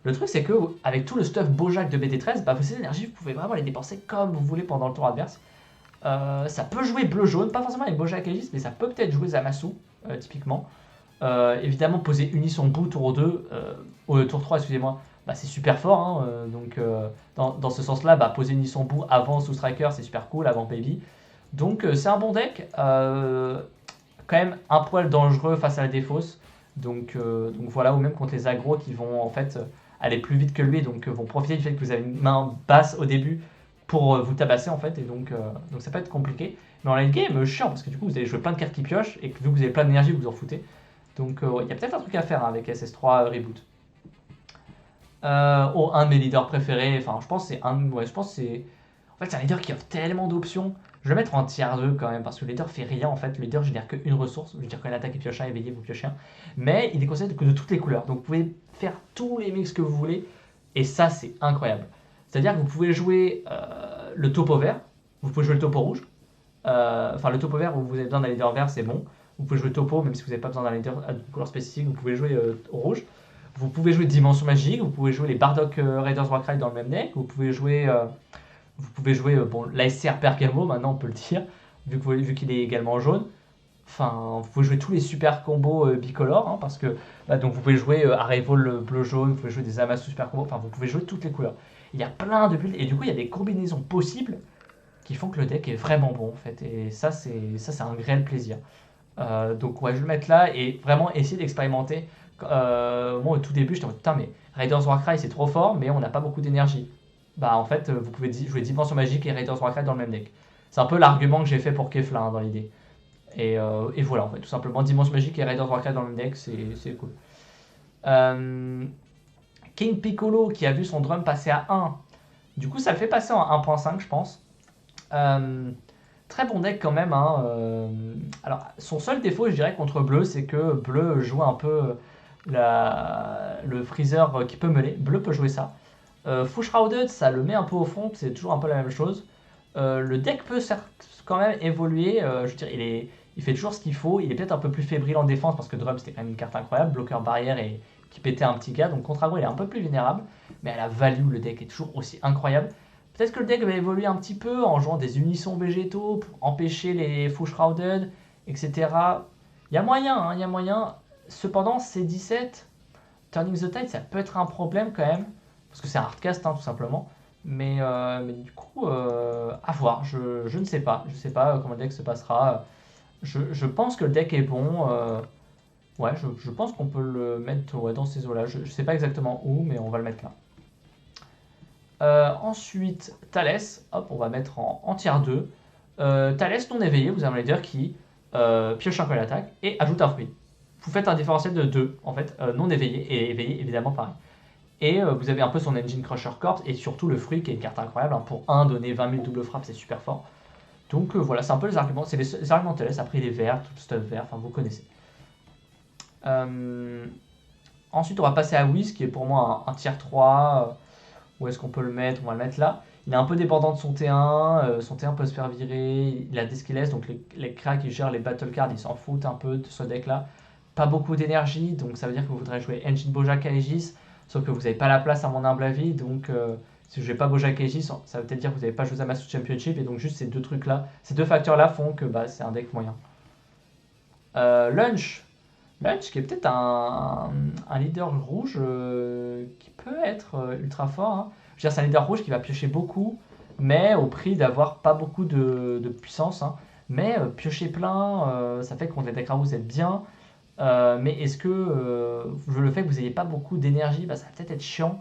Le truc, c'est que avec tout le stuff Bojack de BT13, ces énergies, vous pouvez vraiment les dépenser comme vous voulez pendant le tour adverse. Ça peut jouer bleu-jaune, pas forcément avec Bojack Aegis, mais ça peut peut-être jouer Zamasu, typiquement. Évidemment, poser Unisson Boo tour 2, au tour 3, excusez-moi, c'est super fort. Hein, donc, dans ce sens-là, poser Unisson Boo avant sous Striker, c'est super cool, avant Baby. Donc, c'est un bon deck. Quand même un poil dangereux face à la défausse. Donc voilà, ou même contre les agros qui vont en fait aller plus vite que lui, donc vont profiter du fait que vous avez une main basse au début pour vous tabasser en fait, et donc ça peut être compliqué. Mais en late game, chiant, parce que du coup vous allez jouer plein de cartes qui piochent, et que vu que vous avez plein d'énergie, vous vous en foutez. Donc il y a peut-être un truc à faire avec SS3 Reboot. Un de mes leaders préférés, enfin je pense que c'est En fait c'est un leader qui offre tellement d'options. Je vais le mettre en tier 2 quand même, parce que le leader fait rien en fait. Le leader génère qu'une ressource. Je veux dire, quand il attaque, il pioche un, éveillé, vous piochez un. Mais il est conseillé de toutes les couleurs. Donc vous pouvez faire tous les mix que vous voulez. Et ça, c'est incroyable. C'est-à-dire que vous pouvez jouer le topo vert, vous pouvez jouer le topo rouge. Enfin, le topo vert où vous avez besoin d'un leader vert, c'est bon. Vous pouvez jouer topo, même si vous n'avez pas besoin d'un leader de couleur spécifique, vous pouvez jouer rouge. Vous pouvez jouer Dimension Magique, vous pouvez jouer les Bardock Raiders Warcry dans le même deck, vous pouvez jouer l'ASCR Pergamo, maintenant on peut le dire, vu qu'il est également jaune. Enfin, vous pouvez jouer tous les super combos bicolores, hein, parce que donc vous pouvez jouer Arrival bleu-jaune, vous pouvez jouer des Amasu super combos, enfin vous pouvez jouer toutes les couleurs. Il y a plein de builds, et du coup il y a des combinaisons possibles qui font que le deck est vraiment bon en fait, et ça c'est un réel plaisir. Donc ouais, je vais le mettre là et vraiment essayer d'expérimenter. Moi au tout début j'étais en mode putain mais Raiders Warcry c'est trop fort mais on n'a pas beaucoup d'énergie. En fait vous pouvez jouer Dimension Magique et Raiders Warcry dans le même deck. C'est un peu l'argument que j'ai fait pour Kefla dans l'idée. Et voilà en fait tout simplement Dimension Magique et Raiders Warcry dans le même deck, c'est cool. King Piccolo qui a vu son drum passer à 1. Du coup ça le fait passer en 1.5 je pense. Très bon deck quand même. Hein. Alors, son seul défaut, je dirais, contre bleu, c'est que bleu joue un peu le freezer qui peut meuler. Bleu peut jouer ça. Full Shrouded, ça le met un peu au fond, c'est toujours un peu la même chose. Le deck peut quand même évoluer. Je veux dire, il fait toujours ce qu'il faut. Il est peut-être un peu plus fébrile en défense parce que Drum c'était quand même une carte incroyable, bloqueur barrière et qui pétait un petit gars. Donc contre aggro, il est un peu plus vulnérable. Mais à la value, le deck est toujours aussi incroyable. Peut-être que le deck va évoluer un petit peu en jouant des unissons végétaux pour empêcher les Full Shrouded, etc. Il y a moyen, hein, il y a moyen. Cependant, C17, Turning the Tide, ça peut être un problème quand même. Parce que c'est un hardcast, hein, tout simplement. Mais du coup, à voir. Je ne sais pas. Je ne sais pas comment le deck se passera. Je pense que le deck est bon. Ouais, je pense qu'on peut le mettre dans ces eaux-là. Je ne sais pas exactement où, mais on va le mettre là. Ensuite, Thalès, hop, on va mettre en tier 2. Thalès non éveillé, vous avez un leader qui pioche un coin d'attaque et ajoute un fruit. Vous faites un différentiel de 2, en fait, non éveillé et éveillé, évidemment, pareil. Et vous avez un peu son Engine Crusher Corps et surtout le fruit qui est une carte incroyable. Hein, pour 1, donner 20 000 double frappe, c'est super fort. Donc voilà, c'est un peu les arguments. C'est les arguments de Thalès. Après, il est vert, tout stuff vert, enfin, vous connaissez. Ensuite, on va passer à Whis, qui est pour moi un tier 3. Où est-ce qu'on peut le mettre? On va le mettre là. Il est un peu dépendant de son T1. Son T1 peut se faire virer. Il a des skills, donc les cracks qui gèrent les battle cards, ils s'en foutent un peu de ce deck là. pas beaucoup d'énergie, donc ça veut dire que vous voudrez jouer Engine Bojack Aegis, sauf que vous n'avez pas la place à mon humble avis, donc si vous jouez pas Bojack Aegis, ça veut peut-être dire que vous n'avez pas joué Zamasu Championship, et donc juste ces deux trucs-là, ces deux facteurs-là font que bah, c'est un deck moyen. Lunch. Lunch qui est peut-être un leader rouge qui peut être ultra fort. Hein. Je veux dire, c'est un leader rouge qui va piocher beaucoup, mais au prix d'avoir pas beaucoup de puissance. Hein. Mais piocher plein, ça fait que contre les decks rares, vous êtes bien. Mais est-ce que le fait que vous n'ayez pas beaucoup d'énergie, bah, ça va peut-être être chiant.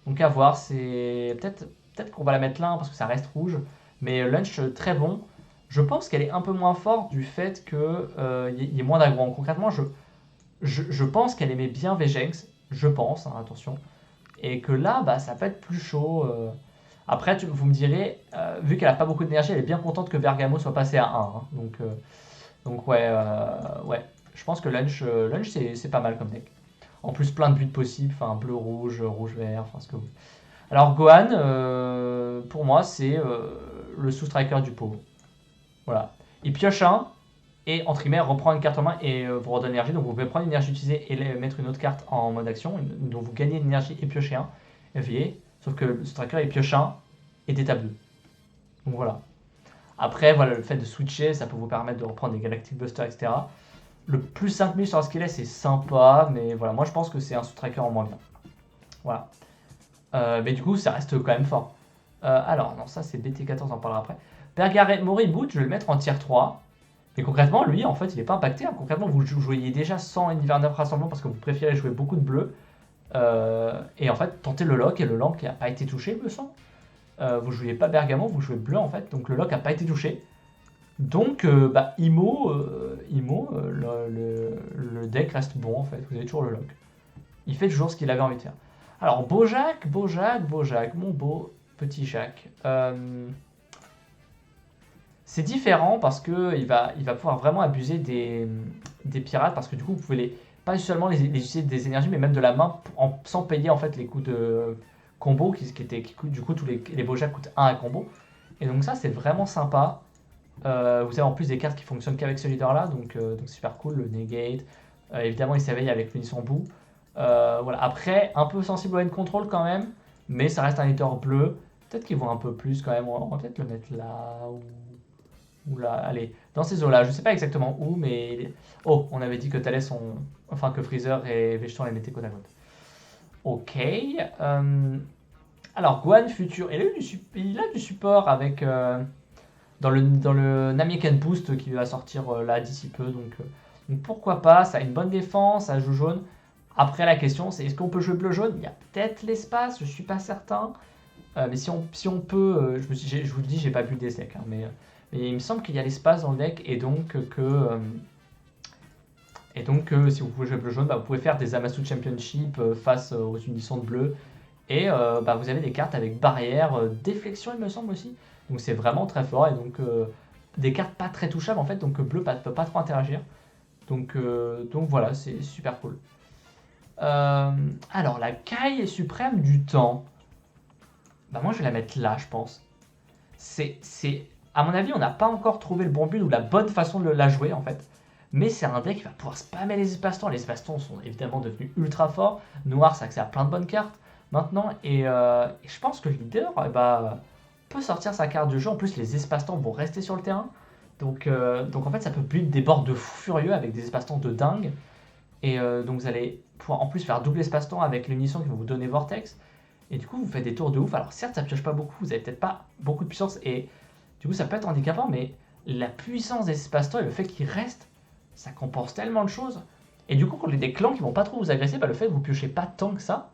Donc à voir, c'est peut-être qu'on va la mettre là hein, parce que ça reste rouge. Mais Lunch très bon. Je pense qu'elle est un peu moins forte du fait qu'il y ait moins d'aggro. Concrètement, je pense qu'elle aimait bien Vejenx, je pense, hein, attention. Et que là, bah, ça peut être plus chaud. Après, vous me direz, vu qu'elle a pas beaucoup d'énergie, elle est bien contente que Bergamo soit passé à 1. Hein. Donc ouais, ouais, je pense que Lunch c'est pas mal comme deck. En plus, plein de buts possibles, enfin bleu, rouge, rouge, vert, enfin ce que vous. Alors Gohan, pour moi, c'est le sous-striker du pauvre. Voilà. Il pioche un, et entre guillemets, reprend une carte en main et vous redonne l'énergie. Donc vous pouvez prendre l'énergie utilisée et mettre une autre carte en mode action, donc vous gagnez l'énergie et piocher un. Et vous voyez, sauf que le striker il pioche un et d'étape 2. Donc voilà. Après, voilà, le fait de switcher, ça peut vous permettre de reprendre des Galactic Buster, etc. Le plus 5000 sur un skelet, c'est sympa, mais voilà, moi je pense que c'est un sous-tracker en moins bien. Voilà. Mais du coup, ça reste quand même fort. Alors, non, ça c'est BT14, on en parlera après. Pergaret Moribut, je vais le mettre en tier 3. Mais concrètement, lui, en fait, il n'est pas impacté. Hein. Concrètement, vous jouiez déjà sans Univers 9 Rassemblement parce que vous préférez jouer beaucoup de bleu. Et en fait, tentez le lock, et le lock n'a pas été touché, me semble. Vous jouiez pas Bergamo, vous jouez bleu, en fait. Donc le lock n'a pas été touché. Donc, bah, Imo, le deck reste bon, en fait. Vous avez toujours le lock. Il fait toujours ce qu'il avait envie de faire. Alors, Bojack, mon beau petit Jacques. C'est différent parce qu'il va pouvoir vraiment abuser des pirates parce que du coup, vous pouvez pas seulement les utiliser des énergies, mais même de la main sans payer en fait les coûts de combo qui du coup, tous les Bojack coûtent 1 à combo. Et donc, ça, c'est vraiment sympa. Vous avez en plus des cartes qui fonctionnent qu'avec ce leader là, donc super cool. Le Negate, évidemment, il s'éveille avec l'unisson bout. Voilà. Après, un peu sensible au end control quand même, mais ça reste un leader bleu. Peut-être qu'ils vont un peu plus quand même. On va peut-être le mettre là ou là. Allez, dans ces eaux-là. Je sais pas exactement où, mais. Oh, on avait dit que Thalès, enfin que Freezer et Vegeton les mettaient côte à côte. Ok. Alors, Gohan Futur. Il a du support avec. Dans le Namekian Boost qui va sortir là d'ici peu. Donc pourquoi pas, ça a une bonne défense, ça joue jaune. Après la question c'est est-ce qu'on peut jouer bleu-jaune. Il y a peut-être l'espace, je suis pas certain. Mais si on peut, je vous le dis, j'ai pas vu des decks, hein, mais il me semble qu'il y a l'espace dans le deck et donc si vous pouvez jouer bleu-jaune, bah, vous pouvez faire des Zamasu Championship face aux unissons de bleu. Et bah, vous avez des cartes avec barrière, déflexion il me semble aussi. Donc c'est vraiment très fort et donc des cartes pas très touchables en fait, donc bleu peut pas trop interagir. Donc voilà, c'est super cool. Alors la caille suprême du temps. Bah moi je vais la mettre là je pense. À mon avis on n'a pas encore trouvé le bon but ou la bonne façon de la jouer en fait. Mais c'est un deck qui va pouvoir spammer les espaces-temps. Les espaces-temps sont évidemment devenus ultra forts. Noir ça accède à plein de bonnes cartes maintenant et je pense que le leader peut sortir sa carte de jeu. En plus, les espaces-temps vont rester sur le terrain. Donc en fait, ça peut build des boards de fou furieux avec des espaces-temps de dingue. Et donc vous allez pouvoir en plus faire double espace-temps avec l'unisson qui va vous donner Vortex. Et du coup, vous faites des tours de ouf. Alors certes, ça pioche pas beaucoup, vous avez peut-être pas beaucoup de puissance. Et du coup, ça peut être handicapant, mais la puissance des espaces-temps et le fait qu'ils restent, ça compense tellement de choses. Et du coup, quand il y a des clans qui vont pas trop vous agresser, le fait que vous piochez pas tant que ça,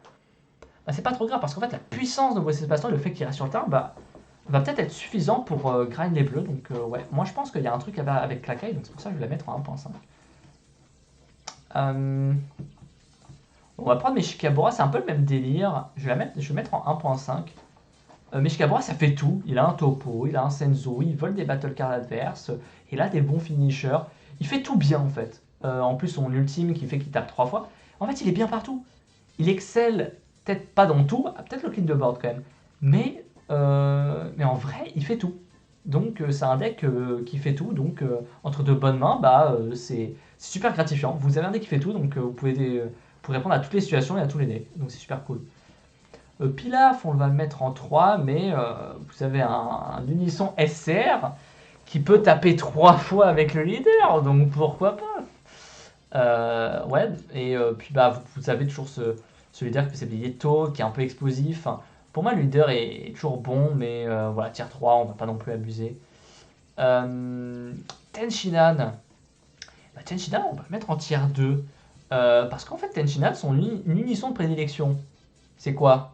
c'est pas trop grave. Parce qu'en fait, la puissance de vos espaces-temps et le fait qu'ils restent sur le terrain, va peut-être être suffisant pour grind les bleus. Donc ouais, moi je pense qu'il y a un truc avec Clacaille, donc c'est pour ça que je vais la mettre en 1.5. On va prendre Meshikabura, c'est un peu le même délire. Je vais mettre en 1.5. Meshikabura, ça fait tout. Il a un topo, il a un senzu, il vole des battle cards adverses, il a des bons finishers. Il fait tout bien en fait. En plus, son ultime qui fait qu'il tape 3 fois. En fait, il est bien partout. Il excelle, peut-être pas dans tout, peut-être le clean de board quand même. Mais en vrai, il fait tout. Donc c'est un deck qui fait tout, donc entre de bonnes mains, bah, c'est super gratifiant. Vous avez un deck qui fait tout, donc vous pouvez répondre à toutes les situations et à tous les decks, donc c'est super cool. Pilaf, on va le mettre en 3, mais vous avez un Unisson SCR qui peut taper 3 fois avec le leader, donc pourquoi pas. Ouais, et puis bah, vous avez toujours ce leader qui peut s'habiller tôt, qui est un peu explosif. Enfin, pour moi, le leader est toujours bon, mais voilà, tier 3, on va pas non plus abuser. Tenshinhan. Bah, Tenshinhan, on va le mettre en tier 2. Parce qu'en fait, Tenshinhan, son unisson de prédilection, c'est quoi?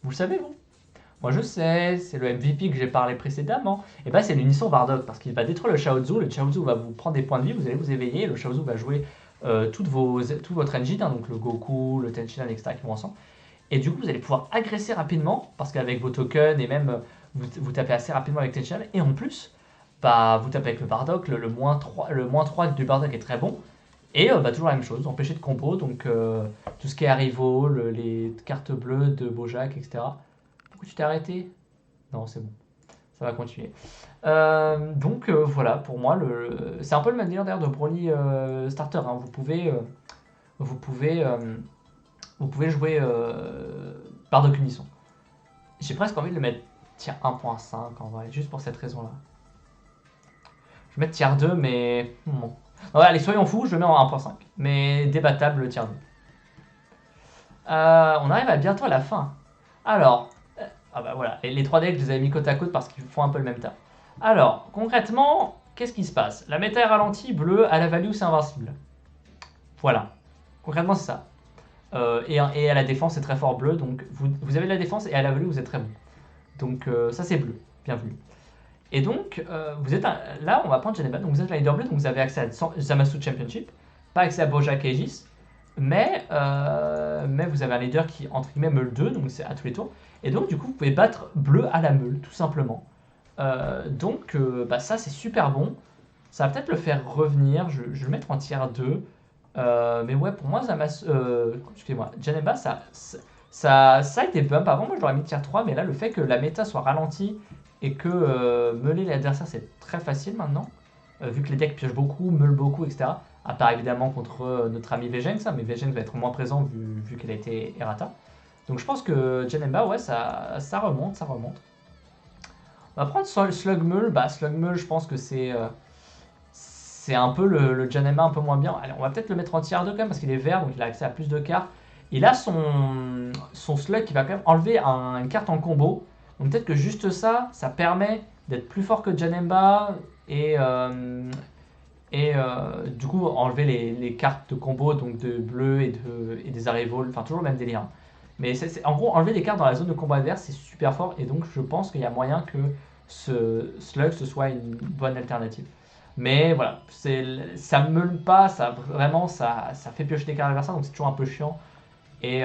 Vous le savez, vous? Moi, je sais, c'est le MVP que j'ai parlé précédemment. Et bah, c'est l'unisson Bardock, parce qu'il va détruire le Chaozu. Le Chaozu va vous prendre des points de vie, vous allez vous éveiller, et le Chaozu va jouer tout votre engine, hein, donc le Goku, le Tenshinhan, etc. qui vont ensemble. Et du coup, vous allez pouvoir agresser rapidement, parce qu'avec vos tokens, et même vous tapez assez rapidement avec Tenshinhan. Et en plus, bah, vous tapez avec le Bardock, le -3 du Bardock est très bon. Et bah, toujours la même chose, empêcher de combo, donc tout ce qui est Arrival, les cartes bleues de Bojack, etc. Pourquoi tu t'es arrêté? Non, c'est bon, ça va continuer. Donc voilà, pour moi, c'est un peu le même délire d'ailleurs de Broly Starter, hein. Vous pouvez, euh, vous pouvez jouer Bardock Unisson. J'ai presque envie de le mettre tier 1.5 en vrai, juste pour cette raison-là. Je vais mettre tier 2, mais bon. Ouais, allez, soyons fous, je le mets en 1.5. Mais débattable, le tier 2. On arrive bientôt à la fin. Alors, ah bah voilà, et les 3 decks, je les avais mis côte à côte parce qu'ils font un peu le même taf. Alors, concrètement, qu'est-ce qui se passe? La méta est ralentie, bleu, à la value, c'est invincible. Voilà. Concrètement, c'est ça. Et à la défense, c'est très fort bleu, donc vous avez de la défense et à la value, vous êtes très bon. Donc ça, c'est bleu. Bienvenue. Et donc, là, on va prendre Janemba. Donc, vous êtes un leader bleu, donc vous avez accès à Zamasu Championship, pas accès à Bojack Aegis, mais vous avez un leader qui, entre guillemets, meule 2, donc c'est à tous les tours. Et donc, du coup, vous pouvez battre bleu à la meule, tout simplement. Donc, bah, ça, c'est super bon. Ça va peut-être le faire revenir. Je vais le mettre en tier 2. Mais ouais, pour moi, excusez-moi, Janemba, ça a été bump. Avant, moi, je l'aurais mis tier 3, mais là, le fait que la méta soit ralentie et que meuler l'adversaire, c'est très facile maintenant, vu que les decks piochent beaucoup, meulent beaucoup, etc. À part évidemment contre notre ami Vejenx, mais Vejenx va être moins présent vu qu'elle a été errata. Donc je pense que Janemba, ouais, ça remonte, ça remonte. On va prendre Slugmeul. Bah, Slugmeul, je pense que c'est un peu le Janemba un peu moins bien. Allez, on va peut-être le mettre en tier 2 quand même, parce qu'il est vert, donc il a accès à plus de cartes. Il a son Slug qui va quand même enlever une carte en combo. Donc peut-être que juste ça permet d'être plus fort que Janemba et du coup enlever les cartes de combo, donc de bleu et des Arrival, enfin toujours le même délire. Mais en gros, enlever des cartes dans la zone de combat adverse, c'est super fort, et donc je pense qu'il y a moyen que ce Slug ce soit une bonne alternative. Mais voilà, ça me meule pas, ça fait piocher des cartes adversaires, donc c'est toujours un peu chiant. Et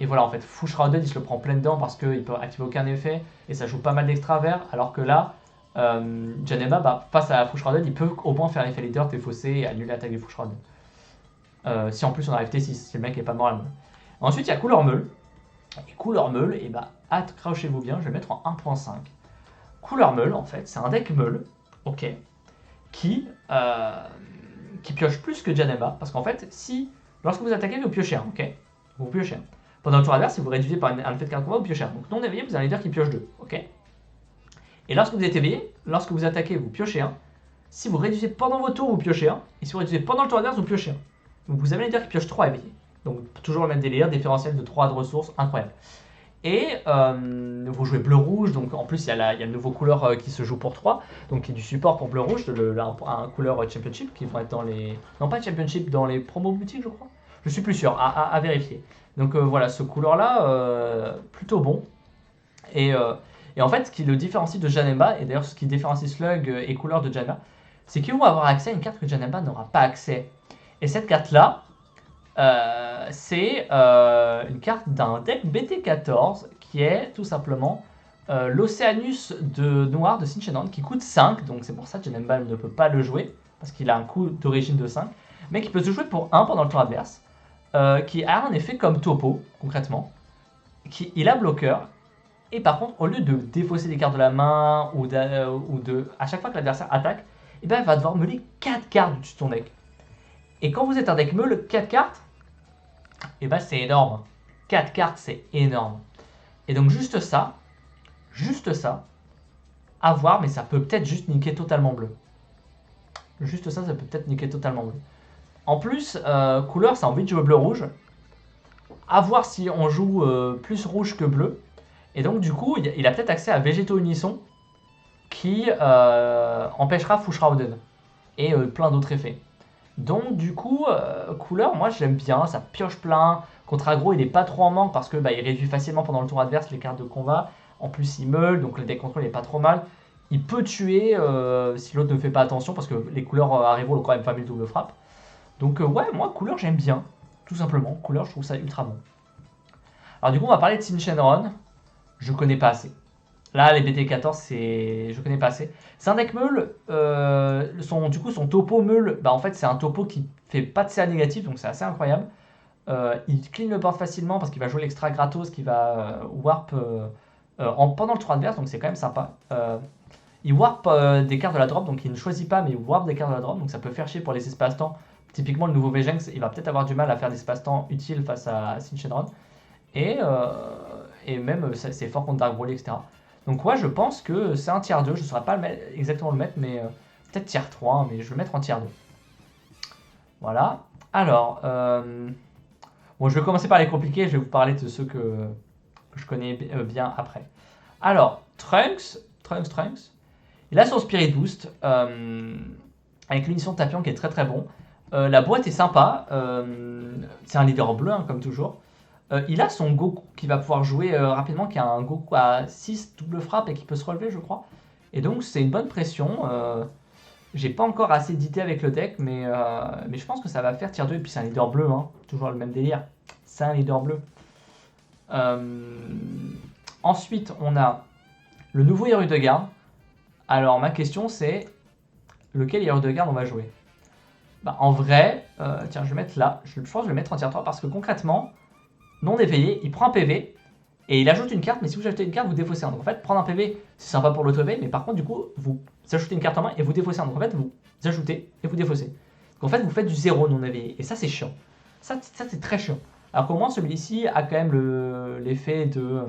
voilà, en fait, Full Shrouded, il se le prend plein dedans parce qu'il peut activer aucun effet et ça joue pas mal d'extra vert. Alors que là, Janemba, bah, face à Full Shrouded, il peut au moins faire l'effet leader, défausser et annuler l'attaque des Full Shrouded. Si en plus on arrive T6, si le mec est pas mort à la meule. Ensuite, il y a Couleur Meule. Et Couleur Meule, et bah, accrochez-vous bien, je vais le mettre en 1.5. Couleur Meule, en fait, c'est un deck Meule, ok, qui pioche plus que Janemba. Parce qu'en fait, lorsque vous attaquez, vous piochez un, ok. Vous piochez un. Pendant le tour adverse, si vous réduisez par un effet de carte combat, vous piochez un. Donc non éveillé, vous avez un leader qui pioche 2. Ok. Et lorsque vous êtes éveillé, lorsque vous attaquez, vous piochez un. Si vous réduisez pendant vos tours, vous piochez un. Et si vous réduisez pendant le tour adverse, vous piochez un. Donc vous avez un leader qui pioche 3 éveillés. Donc toujours le même délire, différentiel de 3 de ressources, incroyable. Et vous jouez bleu-rouge, donc en plus il y a le nouveau couleur qui se joue pour 3, donc qui est du support pour bleu-rouge, un couleur championship qui vont être dans les... Non pas championship, dans les promos boutiques je crois. Je suis plus sûr, à vérifier. Donc voilà, ce couleur-là, plutôt bon. Et en fait, ce qui le différencie de Janemba, et d'ailleurs ce qui différencie Slug et couleur de Janemba, c'est qu'ils vont avoir accès à une carte que Janemba n'aura pas accès. Et cette carte-là, c'est une carte d'un deck BT14 qui est tout simplement l'Océanus de Noir de Shinchenan qui coûte 5, donc c'est pour ça que Janemba ne peut pas le jouer, parce qu'il a un coût d'origine de 5, mais qui peut se jouer pour 1 pendant le tour adverse. Qui a un effet comme Topo, concrètement. Il a bloqueur, Et par contre, au lieu de défausser des cartes de la main à chaque fois que l'adversaire attaque, et ben, il va devoir meuler 4 cartes du dessus de ton deck. Et quand vous êtes un deck meule 4 cartes, et ben c'est énorme. 4 cartes, c'est énorme. Et donc juste ça, à voir, mais ça peut peut-être juste niquer totalement bleu. Juste ça, ça peut peut-être niquer totalement bleu. En plus, couleur, ça a envie de jouer bleu-rouge. À voir si on joue plus rouge que bleu. Et donc du coup, il a peut-être accès à Végétaux Unisson qui empêchera Fushrauden et plein d'autres effets. Donc du coup, couleur, moi j'aime bien, ça pioche plein. Contre aggro, il est pas trop en manque parce que il réduit facilement pendant le tour adverse les cartes de combat. En plus, il meule, donc le deck control est pas trop mal. Il peut tuer si l'autre ne fait pas attention parce que les couleurs arrivent ont quand même pas mis double frappe. Donc ouais, moi couleur j'aime bien, tout simplement. Couleur, je trouve ça ultra bon. Alors du coup, on va parler de Sin Shenron. Je connais pas assez. Là, les BT14, je connais pas assez. C'est un deck meule. Du coup, son topo meule, en fait, c'est un topo qui fait pas de CA négatif, donc c'est assez incroyable. Il clean le board facilement parce qu'il va jouer l'extra gratos, qui va warp pendant le tour adverse, donc c'est quand même sympa. Il warp des cartes de la drop, donc il ne choisit pas, mais il warp des cartes de la drop, donc ça peut faire chier pour les espaces-temps. Typiquement, le nouveau Vejenx, il va peut-être avoir du mal à faire des espaces-temps utiles face à Sin Shenron. Et même, c'est fort contre Dark Broly, etc. Donc ouais, je pense que c'est un tier 2, je ne saurais pas exactement le mettre, mais peut-être tier 3, mais je vais le mettre en tier 2. Voilà. Alors, bon, je vais commencer par les compliqués, je vais vous parler de ceux que je connais bien après. Alors, Trunks, il a son Spirit Boost, avec l'unisson de Tapion qui est très très bon. La boîte est sympa, c'est un leader bleu, hein, comme toujours. Il a son Goku qui va pouvoir jouer rapidement, qui a un Goku à 6 double frappe et qui peut se relever, je crois. Et donc c'est une bonne pression. J'ai pas encore assez d'idées avec le deck, mais je pense que ça va faire tier 2. Et puis c'est un leader bleu, hein, toujours le même délire. C'est un leader bleu. Ensuite, on a le nouveau héros de garde. Alors ma question c'est, lequel héros de garde on va jouer? En vrai, tiens, je vais mettre là. Je pense que je vais le mettre en tier 3 parce que concrètement, non éveillé, il prend un PV et il ajoute une carte, mais si vous ajoutez une carte, vous défaussez un. Donc en fait, prendre un PV, c'est sympa pour l'auto-éveil, mais par contre, du coup, vous ajoutez une carte en main et vous défaussez un. Donc en fait, vous ajoutez et vous défaussez. Donc en fait, vous faites du 0 non éveillé. Et ça, c'est chiant. Ça c'est très chiant. Alors qu'au moins, celui-ci a quand même l'effet de.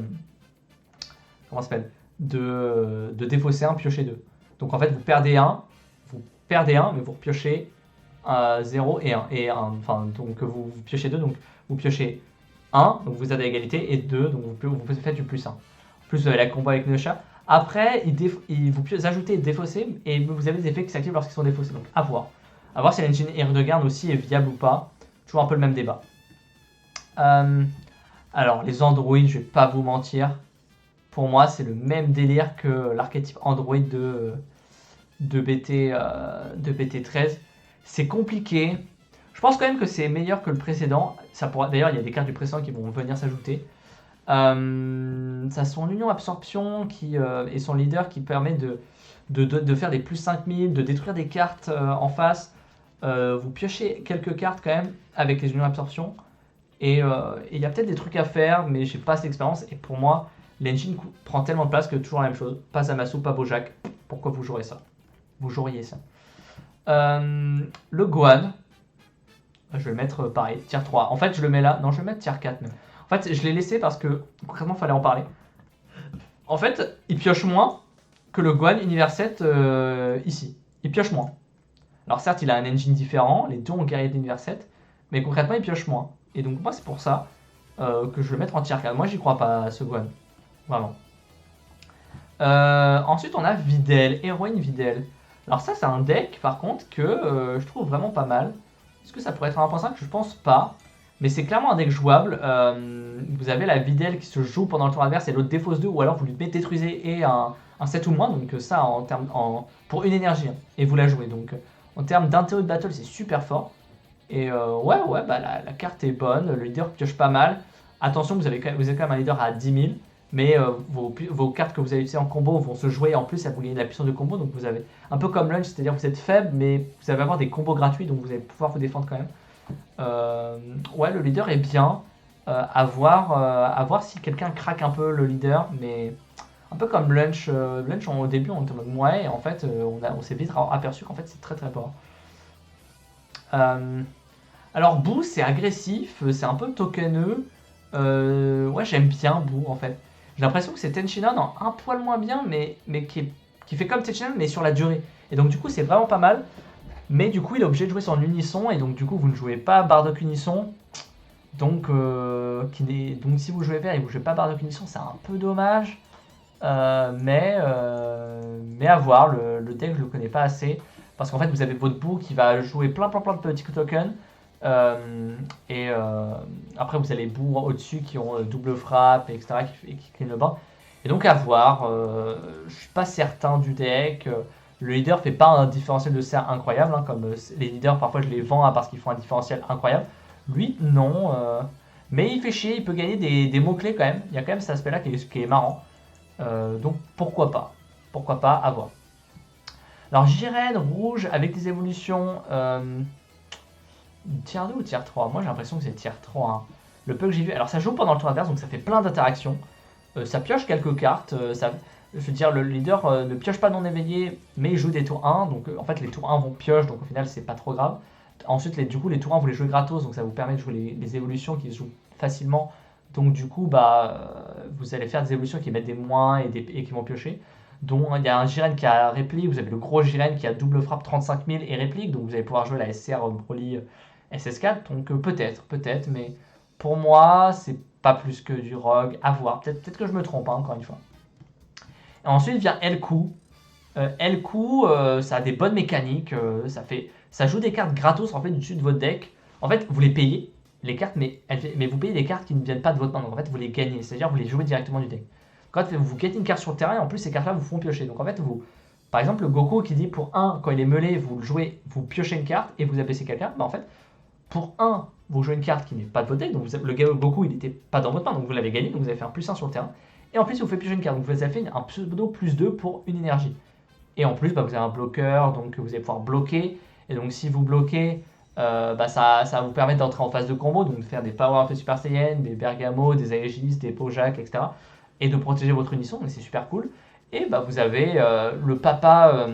Comment ça s'appelle de défausser un, piocher 2. Donc en fait, vous perdez un, mais vous repiochez 0 et 1. Enfin, donc vous piochez 2, donc vous piochez 1, donc vous êtes à égalité, et 2, donc vous faites du plus 1. En plus, vous avez la combo avec Nosha. Après, vous ajoutez et défausser, et vous avez des effets qui s'activent lorsqu'ils sont défaussés. Donc à voir. À voir si l'engine héros de garde aussi est viable ou pas. Toujours un peu le même débat. Alors, les androïdes, je vais pas vous mentir. Pour moi, c'est le même délire que l'archétype android de BT13. C'est compliqué. Je pense quand même que c'est meilleur que le précédent. D'ailleurs, il y a des cartes du précédent qui vont venir s'ajouter. Ça, son union absorption et son leader qui permet de faire des plus 5000, de détruire des cartes en face. Vous piochez quelques cartes quand même avec les unions absorption. Et il y a peut-être des trucs à faire, mais j'ai pas assez d'expérience. Et pour moi, l'engine prend tellement de place que toujours la même chose. Pas Zamasu, pas Bojack. Pourquoi vous jouerez ça? Vous joueriez ça. Le Gohan. Je vais le mettre pareil, tier 3. En fait, je le mets là. Non, je vais le mettre tier 4 même. En fait, je l'ai laissé parce que concrètement, il fallait en parler. En fait, il pioche moins que le Gohan Univers 7 ici. Il pioche moins. Alors certes, il a un engine différent. Les deux ont guerrier d'Univers 7. Mais concrètement, il pioche moins. Et donc moi, c'est pour ça que je vais le mettre en tier 4. Moi, j'y crois pas à ce Gohan. Vraiment. Ensuite, on a Videl. Héroïne Videl. Alors ça, c'est un deck, par contre, que je trouve vraiment pas mal. Est-ce que ça pourrait être un 1.5? Je pense pas. Mais c'est clairement un deck jouable. Vous avez la Videl qui se joue pendant le tour adverse et l'autre défausse 2, ou alors vous lui détruisez et un 7 ou moins. Donc ça, pour une énergie. Hein, et vous la jouez. Donc en termes d'intérêt de battle, c'est super fort. Et ouais, la carte est bonne. Le leader pioche pas mal. Attention, vous êtes quand même un leader à 10 000. Mais vos cartes que vous avez utilisées en combo vont se jouer en plus, ça vous gagner de la puissance de combo. Donc vous avez un peu comme Lunch, c'est-à-dire que vous êtes faible, mais vous allez avoir des combos gratuits, donc vous allez pouvoir vous défendre quand même. Ouais, le leader est bien. à voir si quelqu'un craque un peu le leader, mais un peu comme Lunch. Lunch, au début, on était en mode ouais, et en fait, on s'est vite aperçu qu'en fait, c'est très très fort. Alors, Boo, c'est agressif, c'est un peu tokeneux. Ouais, j'aime bien Boo en fait. J'ai l'impression que c'est Tenchinon en un poil moins bien, mais qui fait comme Tenchinon, mais sur la durée. Et donc, du coup, c'est vraiment pas mal. Mais du coup, il est obligé de jouer son unisson, et donc, du coup, vous ne jouez pas Bardock Unisson. Donc, donc si vous jouez vert et vous jouez pas Bardock Unisson, c'est un peu dommage. Mais à voir, le deck je le connais pas assez. Parce qu'en fait vous avez votre Boo qui va jouer plein de petits tokens. Et après vous avez les Boo au-dessus qui ont double frappe, etc. qui clean le banc. Et donc à voir, je suis pas certain du deck. Le leader fait pas un différentiel de serre incroyable, hein, comme les leaders parfois je les vends parce qu'ils font un différentiel incroyable. Lui non, mais il fait chier, il peut gagner des mots-clés quand même. Il y a quand même cet aspect-là qui est marrant. Donc pourquoi pas, à voir. Alors Jiren rouge avec des évolutions tier 2 ou tier 3. Moi j'ai l'impression que c'est tier 3. Hein. Le peu que j'ai vu. Alors ça joue pendant le tour adverse, donc ça fait plein d'interactions. Ça pioche quelques cartes. Je veux dire, le leader ne pioche pas non éveillé, mais il joue des tours 1. Donc en fait les tours 1 vont pioche, donc au final c'est pas trop grave. Ensuite du coup les tours 1 vous les jouez gratos, donc ça vous permet de jouer les évolutions qui se jouent facilement. Donc du coup, vous allez faire des évolutions qui mettent des moins et qui vont piocher. Donc il y a un Jiren qui a réplique, vous avez le gros Jiren qui a double frappe 35 000 et réplique, donc vous allez pouvoir jouer la SR Broly SS4. Donc peut-être, mais pour moi, c'est pas plus que du rogue, à voir. Peut-être que je me trompe, hein, encore une fois. Et ensuite vient Elku. Elku, ça a des bonnes mécaniques, ça joue des cartes gratos en fait du dessus de votre deck. En fait, vous les payez, les cartes, mais vous payez des cartes qui ne viennent pas de votre main. Donc en fait, vous les gagnez, c'est-à-dire vous les jouez directement du deck. Quand vous gagnez une carte sur le terrain, et en plus ces cartes-là vous font piocher. Donc en fait, par exemple, le Goku qui dit pour 1, quand il est meulé, vous le jouez, vous piochez une carte et vous abaissez quelqu'un. En fait, pour 1, vous jouez une carte qui n'est pas de votre deck. Donc le Goku, il n'était pas dans votre main, donc vous l'avez gagné, donc vous avez fait un plus 1 sur le terrain. Et en plus, il vous fait piocher une carte, donc vous avez fait un pseudo plus 2 pour une énergie. Et en plus, vous avez un bloqueur, donc vous allez pouvoir bloquer. Et donc si vous bloquez, ça va vous permettre d'entrer en phase de combo, donc de faire des Power Up Super Saiyan, des Bergamo, des Aegis, des Pojak, etc. Et de protéger votre unisson, et c'est super cool. Et vous avez le papa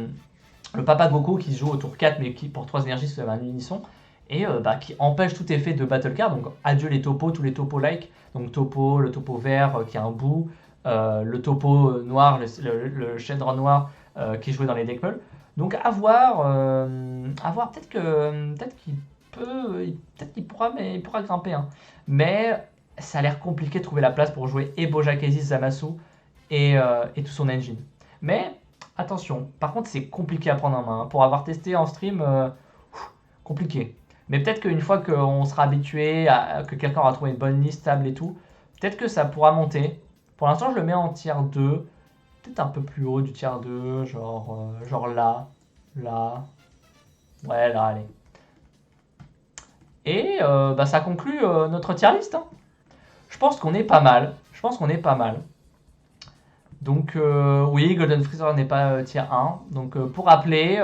Goku qui se joue au tour 4, mais qui pour 3 énergies, vous avez un unisson. Et qui empêche tout effet de battle card, donc adieu les topos, tous les topos like, donc le topo vert qui a un bout, le topo noir, le Shenron noir qui est joué dans les deck pulls. Donc à voir, peut-être qu'il pourra grimper. Hein. Mais ça a l'air compliqué de trouver la place pour jouer et Bojack Aziz, Zamasu et tout son engine. Mais attention, par contre c'est compliqué à prendre en main. Hein. Pour avoir testé en stream, compliqué. Mais peut-être qu'une fois qu'on sera habitué, que quelqu'un aura trouvé une bonne liste stable et tout, peut-être que ça pourra monter. Pour l'instant, je le mets en tier 2. Peut-être un peu plus haut du tier 2, genre là. Ouais, là, allez. Et ça conclut notre tier list. Hein. Je pense qu'on est pas mal. Donc, oui, Golden Freezer n'est pas tier 1. Donc, pour rappeler,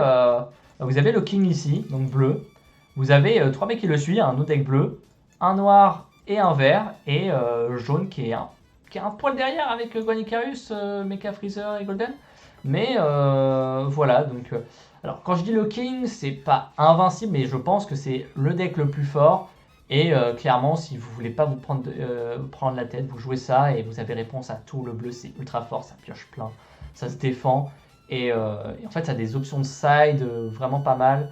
vous avez le King ici, donc bleu. Vous avez 3 mecs qui le suivent, un autre deck bleu, un noir et un vert, et jaune qui est un poil derrière avec Gohan Icarus, Mecha Freezer et Golden. Mais voilà, donc... alors quand je dis le King, c'est pas invincible, mais je pense que c'est le deck le plus fort. Et clairement, si vous voulez pas vous prendre la tête, vous jouez ça et vous avez réponse à tout. Le bleu, c'est ultra fort, ça pioche plein, ça se défend. Et en fait, ça a des options de side vraiment pas mal.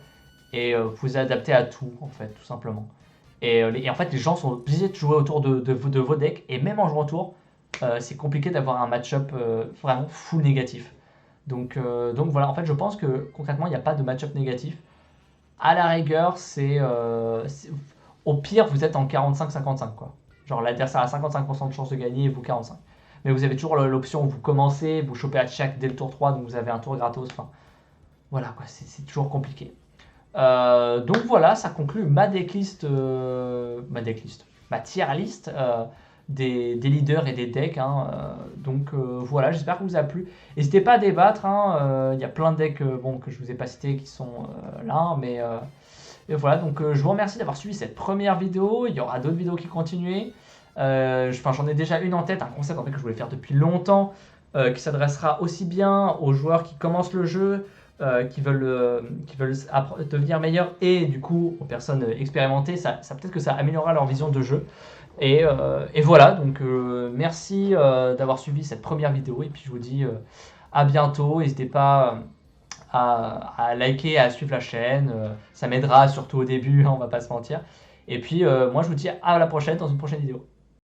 Et vous vous adaptez à tout, en fait, tout simplement. Et en fait, les gens sont obligés de jouer autour de vos decks. Et même en jouant autour, c'est compliqué d'avoir un match-up vraiment full négatif. Donc voilà, en fait, je pense que concrètement, il n'y a pas de match-up négatif. À la rigueur, au pire, vous êtes en 45-55, quoi. Genre, l'adversaire a 55% de chance de gagner et vous 45. Mais vous avez toujours l'option où vous commencez, vous chopez à check dès le tour 3, donc vous avez un tour gratos. Enfin, voilà, quoi, c'est toujours compliqué. Donc voilà, ça conclut ma decklist, ma tier list des leaders et des decks. Hein, donc voilà, j'espère que vous a plu. N'hésitez pas à débattre. Hein, il y a plein de decks que je vous ai pas cités qui sont là, mais et voilà. Donc je vous remercie d'avoir suivi cette première vidéo. Il y aura d'autres vidéos qui continuent. J'en ai déjà une en tête, un concept en fait que je voulais faire depuis longtemps, qui s'adressera aussi bien aux joueurs qui commencent le jeu, qui veulent devenir meilleurs, et du coup aux personnes expérimentées. Peut-être que ça améliorera leur vision de jeu. Et voilà, donc merci d'avoir suivi cette première vidéo, et puis je vous dis à bientôt. N'hésitez pas à liker, à suivre la chaîne, ça m'aidera surtout au début, hein, on va pas se mentir. Et puis moi je vous dis à la prochaine dans une prochaine vidéo.